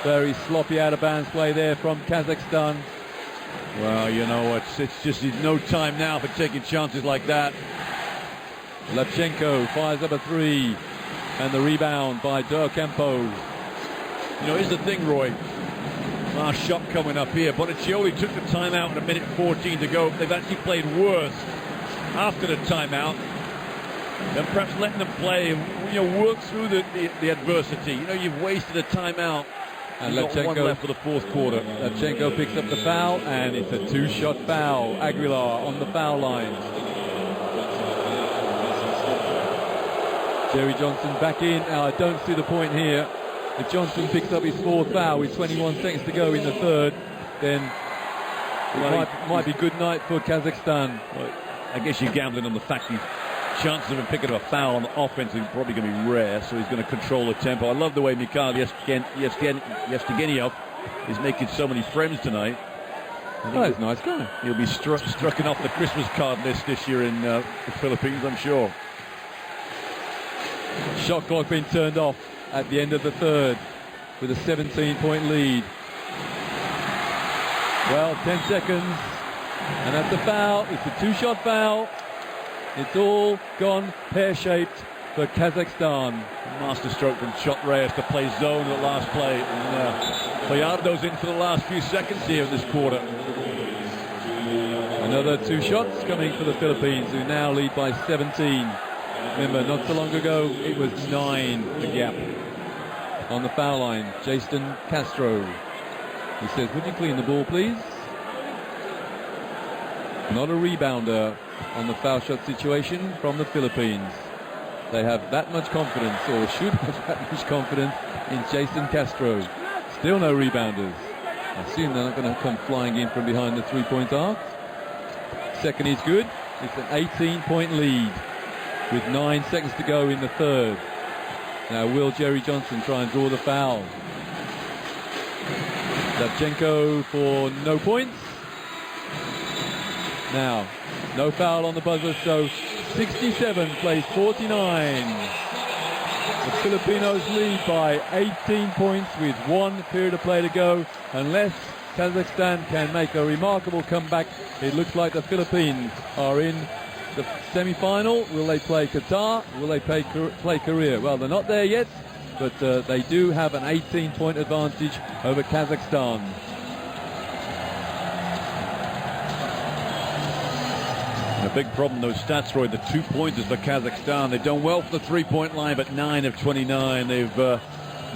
Very sloppy out-of-bounds play there from Kazakhstan. Well, you know what? It's just no time now for taking chances like that. Lapchenko fires up a 3. And the rebound by Campo. You know, here's the thing, Roy. Last shot coming up here. Bonaccioli took the timeout with a minute 14 to go. They've actually played worse after the timeout than perhaps letting them play and, you know, work through the adversity. You know, you've wasted a timeout. And you've got 1 left for the fourth quarter. Lapchenko picks up the foul, and it's a 2-shot foul. Aguilar on the foul line. Jerry Johnson back in. Now, I don't see the point here. If Johnson picks up his 4th foul with 21 seconds to go in the third, then it might be good night for Kazakhstan. Well, I guess you're gambling on the fact the chances of him picking up a foul on the offense are probably going to be rare, so he's going to control the tempo. I love the way Mikhail Yevgeniev is making so many friends tonight. Oh, he's a nice guy. He'll be struck off the Christmas card list this year in the Philippines, I'm sure. Shot clock being turned off at the end of the third with a 17-point lead. Well, 10 seconds, and that's a foul. It's a 2-shot foul. It's all gone pear-shaped for Kazakhstan. Master stroke from Shot Reyes to play zone at the last play. And Gallardo's in for the last few seconds here in this quarter. Another 2 shots coming for the Philippines, who now lead by 17. Remember, not so long ago, it was 9, the gap. On the foul line, Jason Castro. He says, would you clean the ball, please? Not a rebounder on the foul shot situation from the Philippines. They have that much confidence, or should have that much confidence, in Jason Castro. Still no rebounders. I assume they're not going to come flying in from behind the 3-point arc. Second is good. It's an 18-point lead with 9 seconds to go in the third. Now will Jerry Johnson try and draw the foul? Lapchenko for no points. Now, no foul on the buzzer, so 67 plays 49. The Filipinos lead by 18 points with 1 period of play to go. Unless Kazakhstan can make a remarkable comeback, it looks like the Philippines are in the semi-final. Will they play Qatar? Will they play Korea? Well, they're not there yet, but they do have an 18-point advantage over Kazakhstan. A big problem, those stats, Roy, the 2-pointers for Kazakhstan. They've done well for the 3-point line, but 9 of 29. They've,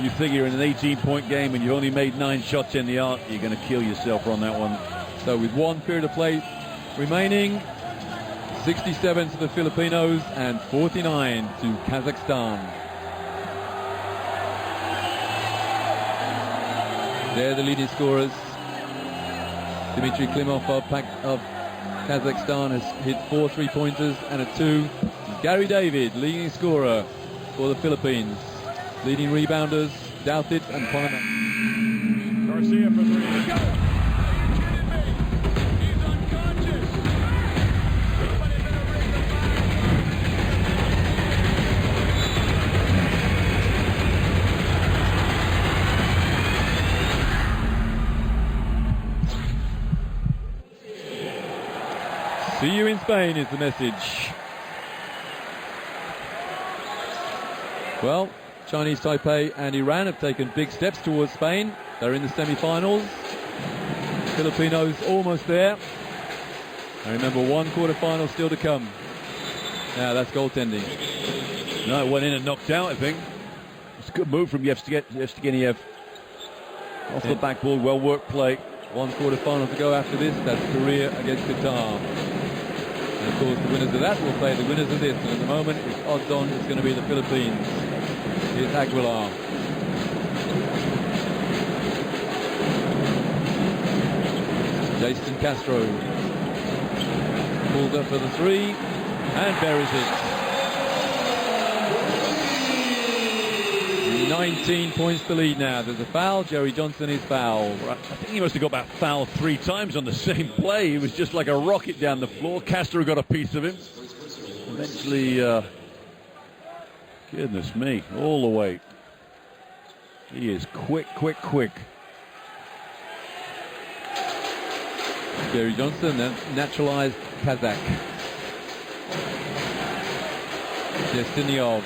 you figure in an 18-point game and you've only made 9 shots in the arc, you're going to kill yourself on that one. So with 1 period of play remaining, 67 to the Filipinos and 49 to Kazakhstan. They're the leading scorers. Dmitry Klimov of Kazakhstan has hit 4 3-pointers and a 2. Gary David, leading scorer for the Philippines. Leading rebounders, Douthit and Ponaman. Garcia for 3. Go! See you in Spain is the message. Well, Chinese Taipei and Iran have taken big steps towards Spain. They're in the semi-finals. Filipinos almost there. And remember, one quarter-final still to come. Now that's goaltending. No, it went in and knocked out, I think. It's a good move from Yevgeniev. Off the backboard, well-worked play. One quarter-final to go after this. That's Korea against Qatar. And of course, the winners of that will play the winners of this. And at the moment, it's odds on it's going to be the Philippines. Here's Aguilar. Jason Castro pulled up for the three and buries it. 19 points to lead now. There's a foul. Jerry Johnson is fouled. I think he must have got that foul 3 times on the same play. He was just like a rocket down the floor. Castro got a piece of him. Eventually, goodness me, all the way. He is quick. Jerry Johnson, naturalized Kazakh. Yevgeniev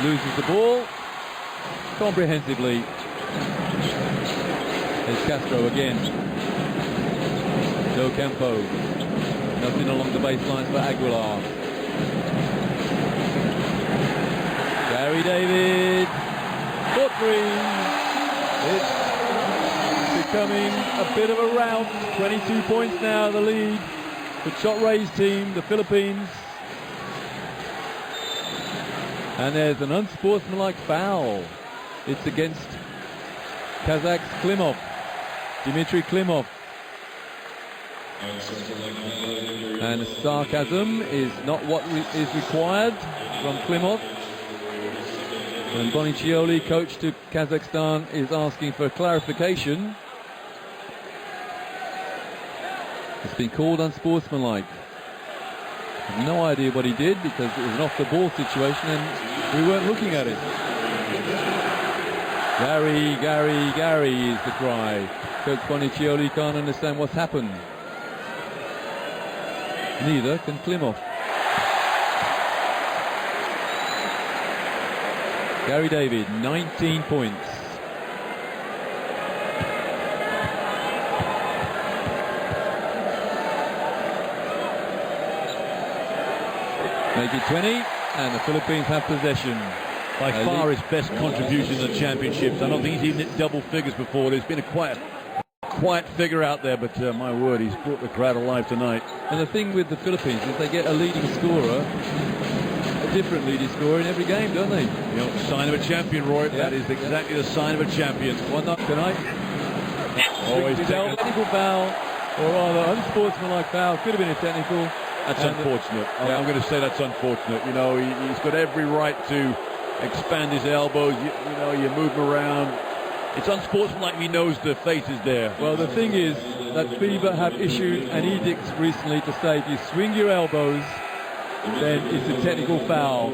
loses the ball comprehensively. There's Castro again. Joe Campo. Nothing along the baselines for Aguilar. Gary David. For 3. It's becoming a bit of a rout. 22 points now, the lead. The shot raised team, the Philippines. And there's an unsportsmanlike foul. It's against Kazakh's Klimov, Dmitry Klimov. And sarcasm is not what is required from Klimov. And Bonicioli, coach to Kazakhstan, is asking for clarification. It's been called unsportsmanlike. I have no idea what he did because it was an off-the-ball situation and we weren't looking at it. Gary is the cry. Coach Bonicioli can't understand what's happened. Neither can Klimov. Gary David, 19 points. Make it 20, and the Philippines have possession. By far his best contribution in the championships. I don't think he's even hit double figures before. There's been a quiet figure out there, but my word, he's brought the crowd alive tonight. And the thing with the Philippines is they get a leading scorer, a different leading scorer in every game, don't they? You know, sign of a champion, Roy. Yeah. That is exactly the sign of a champion. 1-0 tonight. Always technical foul, or rather unsportsmanlike foul. Could have been a technical. That's unfortunate. I'm going to say that's unfortunate. You know, he's got every right to expand his elbows. You know, you move him around. It's unsportsmanlike. He knows the face is there. Well, the thing is that FIBA have issued an edict recently to say if you swing your elbows, then it's a technical foul.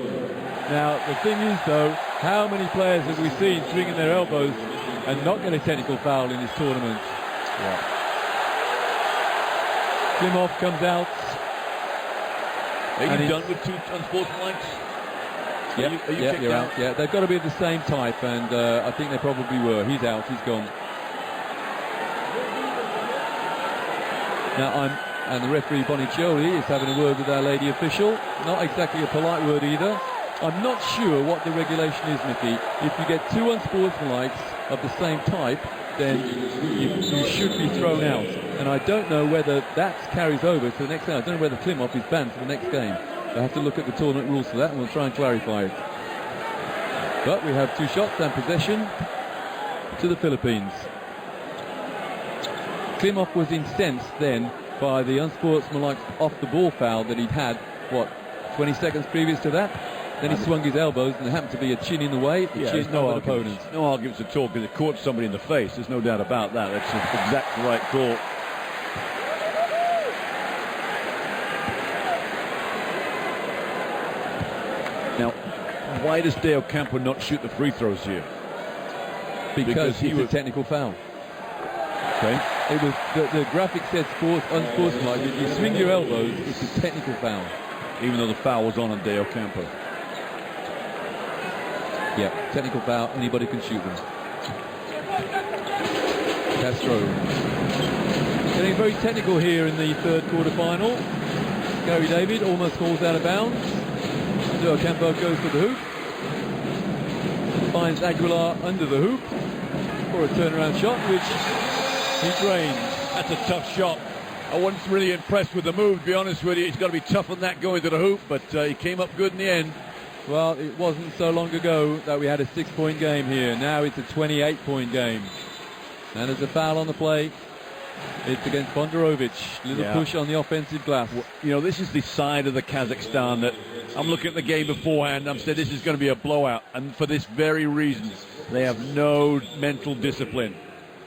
Now, the thing is, though, how many players have we seen swinging their elbows and not get a technical foul in this tournament? Yeah. Klimov comes out. Are you done with 2 unsportsmanlikes? Yeah, you're out. Yeah, they've got to be of the same type, and I think they probably were. He's out. He's gone. Now and the referee Bonicioli is having a word with our lady official. Not exactly a polite word either. I'm not sure what the regulation is, Nicky. If you get 2 unsportsmanlikes of the same type, then you should be thrown out. And I don't know whether that carries over to the next game. I don't know whether Klimov is banned for the next game. I have to look at the tournament rules for that, and we'll try and clarify it. But we have 2 shots and possession to the Philippines. Klimov was incensed then by the unsportsmanlike off-the-ball foul that he'd had, 20 seconds previous to that? Then he swung his elbows, and there happened to be a chin in the way. There's no arguments. No arguments at all, because it caught somebody in the face. There's no doubt about that. That's the exact right call. Now, why does Dale Campo not shoot the free throws here? Because he was a technical foul. Okay. It was the graphic said unsportsmanlike. If you swing your elbows, it's a technical foul. Even though the foul was on Dale Campo. Yeah, technical foul, anybody can shoot them. Castro. Getting very technical here in the third quarter final. Gary David almost falls out of bounds. Campo goes to the hoop. Finds Aguilar under the hoop for a turnaround shot, which he drains. That's a tough shot. I wasn't really impressed with the move, to be honest with you. He's got to be tough on that going to the hoop, but he came up good in the end. Well, it wasn't so long ago that we had a 6-point game here. Now it's a 28-point game. And there's a foul on the play. It's against Bondarovic. Little push on the offensive glass. Well, you know, this is the side of the Kazakhstan that I'm looking at the game beforehand. I'm saying this is going to be a blowout. And for this very reason, they have no mental discipline.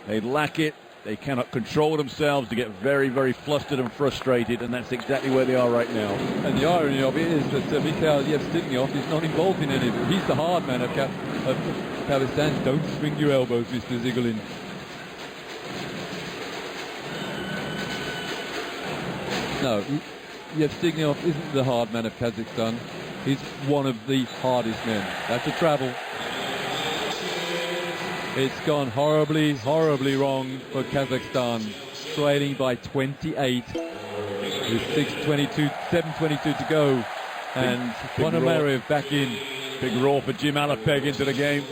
They lack it. They cannot control themselves. They get very, very flustered and frustrated, and that's exactly where they are right now. And the irony of it is that Mikhail Yevstygnev is not involved in any of it. He's the hard man of Kazakhstan. Don't swing your elbows, Mr. Zigulin. No, Yevstygnev isn't the hard man of Kazakhstan. He's one of the hardest men. That's a travel. It's gone horribly, horribly wrong for Kazakhstan. Trailing by 28 with 7:22 to go. And Ponomarev back in. Big roar for Jim Alapeg into the game.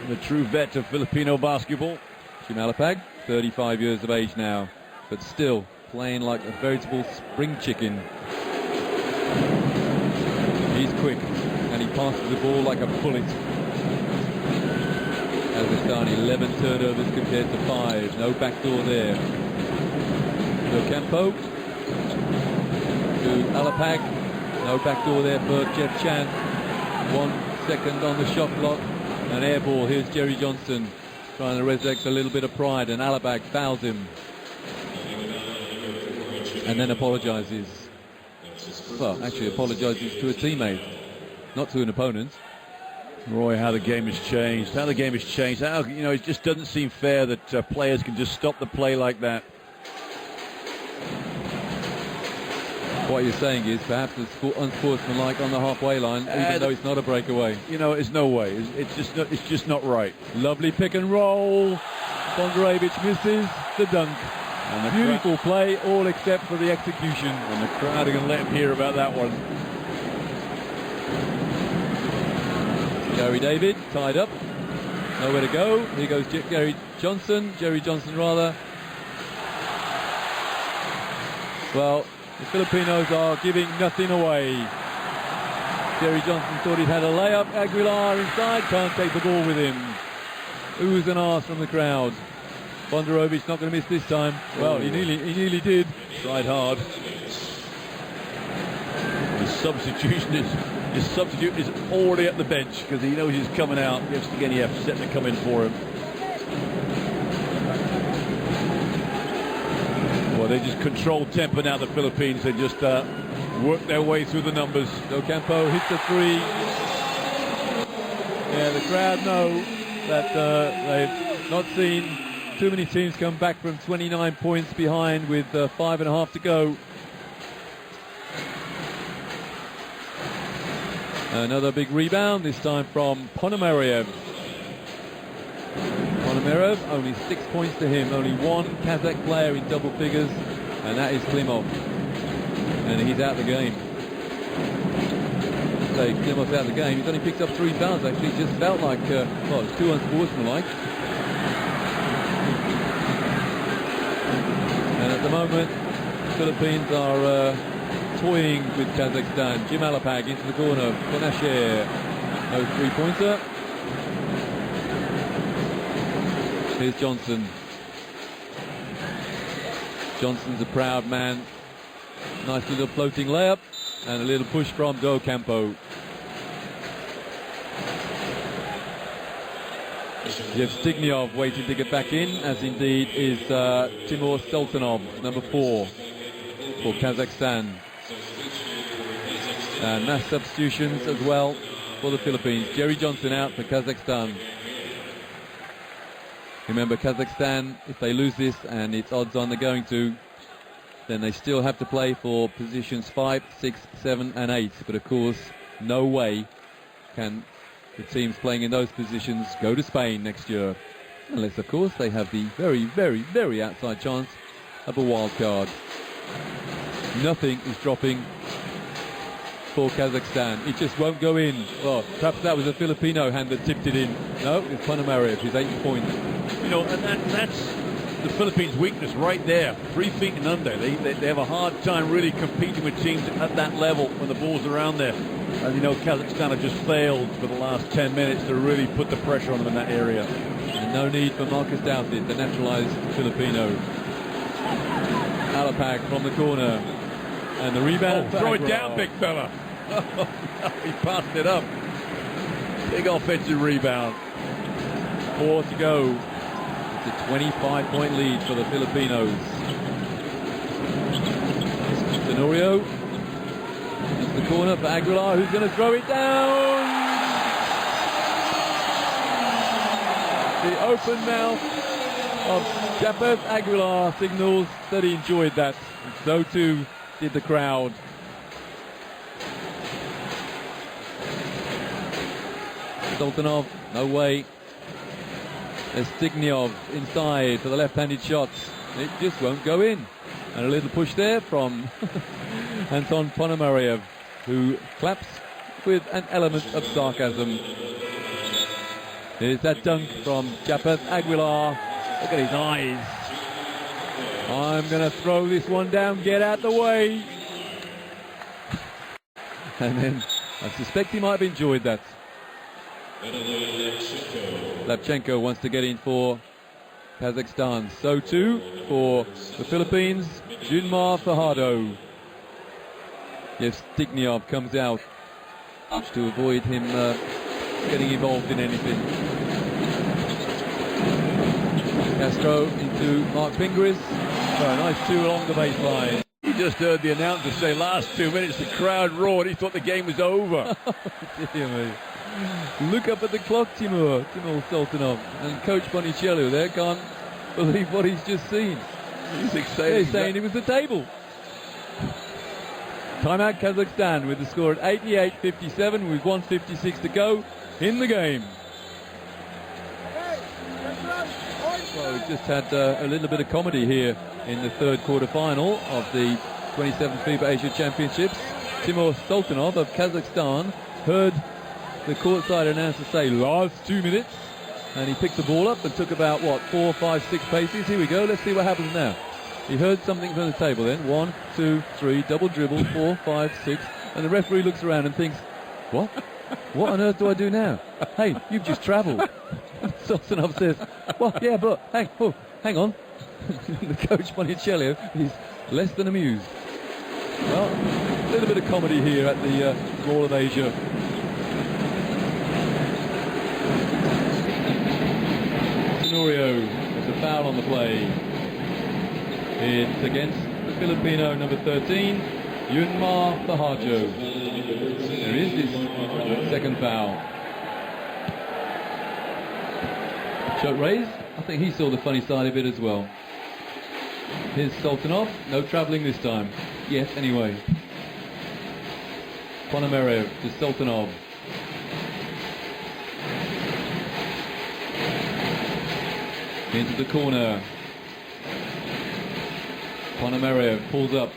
The true vet of Filipino basketball. Jim Alapeg, 35 years of age now, but still playing like a veritable spring chicken. He's quick, and he passes the ball like a bullet. Kazakhstan 11 turnovers compared to 5. No backdoor there. So Campo to Alapag. No backdoor there for Jeff Chan. 1 second on the shot clock. An air ball. Here's Jerry Johnson trying to resurrect a little bit of pride, and Alapag fouls him. And then apologizes. Well, actually apologizes to a teammate, not to an opponent. Roy, how the game has changed. How the game has changed. How, you know, it just doesn't seem fair that players can just stop the play like that. What you're saying is perhaps it's unsportsmanlike on the halfway line, even though it's not a breakaway. You know, it's no way. It's just not right. Lovely pick and roll. Bondarevic misses the dunk. And beautiful play, all except for the execution. And the crowd are going to let him hear about that one. Gary David tied up, nowhere to go. Here goes Jerry Johnson rather. Well, the Filipinos are giving nothing away. Jerry Johnson thought he'd had a layup. Aguilar inside, can't take the ball with him. Oohs and ahs from the crowd. Bondarovic not going to miss this time. Well, he nearly did. Tried hard. His substitute is already at the bench because he knows he's coming out. Yevstygnev set to come in for him. Well, they just control tempo now, the Philippines. They just work their way through the numbers. Ocampo hits the 3. Yeah, the crowd know that they've not seen too many teams come back from 29 points behind with 5.5 to go. Another big rebound, this time from Ponomarev. Ponomarev, only 6 points to him. Only one Kazakh player in double figures, and that is Klimov. And he's out the game. So Klimov's out the game. He's only picked up 3 fouls, actually. It just felt like, well, it's too unsportsmanlike. And at the moment, the Philippines are toying with Kazakhstan. Jim Alapag into the corner. Bonasher. No 3-pointer. Here's Johnson. Johnson's a proud man. Nice little floating layup. And a little push from Do Campo. Yevstygnev waiting to get back in, as indeed is Timur Sultanov, number 4 for Kazakhstan. And mass substitutions as well for the Philippines. Jerry Johnson out for Kazakhstan. Remember, Kazakhstan, if they lose this, and it's odds on they're going to, then they still have to play for positions 5, 6, 7 and 8. But of course, no way can the teams playing in those positions go to Spain next year. Unless, of course, they have the very, very, very outside chance of a wild card. Nothing is dropping for Kazakhstan. It just won't go in. Well, perhaps that was a Filipino hand that tipped it in. No, it's Ponomarev, his 8th point. You know, and that's the Philippines' weakness right there. 3 feet and under. They have a hard time really competing with teams at that level when the ball's around there. And you know, Kazakhstan have just failed for the last 10 minutes to really put the pressure on them in that area. And no need for Marcus Douthit, the naturalized Filipino. Alapag from the corner. And the rebound. Throw it down, big fella. He passed it up. Big offensive rebound. 4 to go. It's a 25-point lead for the Filipinos. Tenorio into the corner for Aguilar, who's going to throw it down. The open mouth of Japeth Aguilar signals that he enjoyed that. And so too did the crowd. Sultanov, no way. Estigniov inside for the left-handed shots. It just won't go in. And a little push there from Anton Ponomarev, who claps with an element of sarcasm. Here's that dunk from Japeth Aguilar. Look at his eyes. I'm going to throw this one down. Get out the way. And then I suspect he might have enjoyed that. Lapchenko wants to get in for Kazakhstan. So too for the Philippines, Junmar Fajardo. Yevstigniev comes out to avoid him getting involved in anything. Castro into Mark Pingris. So a nice 2 along the baseline. He just heard the announcer say last 2 minutes, the crowd roared. He thought the game was over. Dear me. Look up at the clock, Timur Sultanov, and Coach Bonicello there can't believe what he's just seen. He's excited. He's saying it was the table. Timeout Kazakhstan with the score at 88-57 with 1:56 to go in the game. Well, we've just had a little bit of comedy here in the third quarter final of the 27th FIBA Asia Championships. Timur Sultanov of Kazakhstan heard the courtside announcer say last 2 minutes, and he picked the ball up and took about 4, 5, 6 paces. Here we go, let's see what happens now. He heard something from the table then. 1, 2, 3, double dribble, 4, 5, 6, and the referee looks around and thinks, what on earth do I do now? Hey, you've just travelled. Sultanov says, well, yeah, but hang on. The coach Bonicello is less than amused. Well, a little bit of comedy here at the Mall of Asia. Tenorio with the foul on the play. It's against the Filipino number 13, Junmar Fajardo. There is his second foul. Shot raised. I think he saw the funny side of it as well. Here's Sultanov. No travelling this time. Yes, anyway. Ponomarev to Sultanov. Into the corner. Ponomarev pulls up.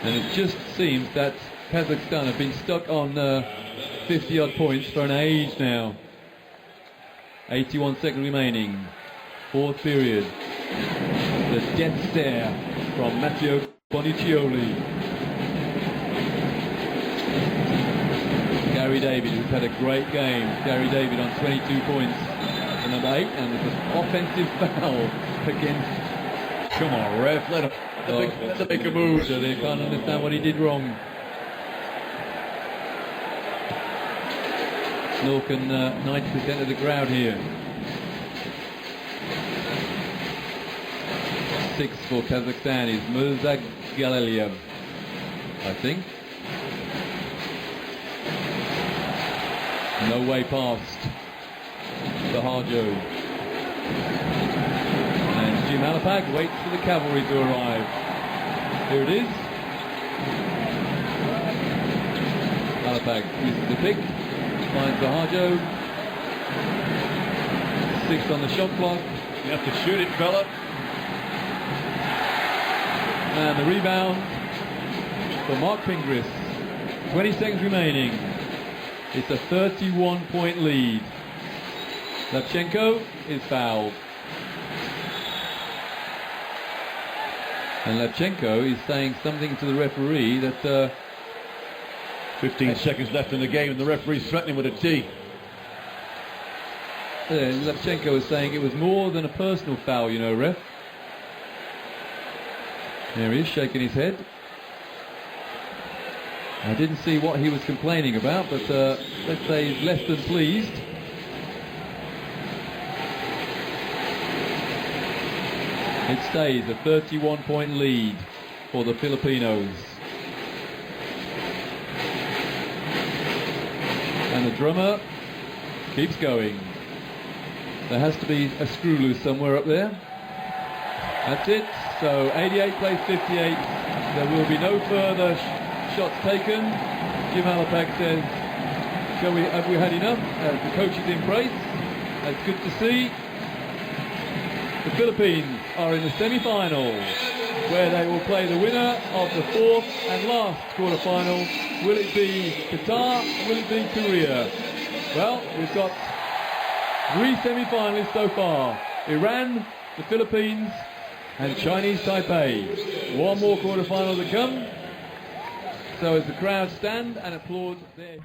And it just seems that Kazakhstan have been stuck on 50-odd points for an age now. 81 seconds remaining. Fourth period. The death stare from Matteo Bonicioli. Gary David, who's had a great game. Gary David on 22 points. The number 8, and it's an offensive foul against... Come on, ref, let him make a move. So they can't understand what he did wrong. Snorken 90% of the crowd here. 6 for Kazakhstan is Mirza Galiliev, I think. No way past Fajardo. And Jim Alapag waits for the cavalry to arrive. Here it is. Malapag uses the pick, finds Bahajo. 6 on the shot clock. You have to shoot it, fella. And the rebound for Mark Pingris. 20 seconds remaining. It's a 31-point lead. Lepchenko is fouled. And Lepchenko is saying something to the referee that 15 seconds left in the game and the referee's threatening with a tee. Lepchenko is saying it was more than a personal foul, you know, ref. There he is, shaking his head. I didn't see what he was complaining about, but let's say he's less than pleased. It stays a 31-point lead for the Filipinos. And the drummer keeps going. There has to be a screw loose somewhere up there. That's it. So 88 plays 58. There will be no further shots taken. Jim Malapag says, have we had enough? The coach is in praise. That's good to see. The Philippines are in the semi-finals, where they will play the winner of the 4th and last quarter-final. Will it be Qatar? Will it be Korea? Well, we've got 3 semi-finalists so far. Iran, the Philippines, and Chinese Taipei. One more quarter-final to come. So as the crowd stand and applaud their...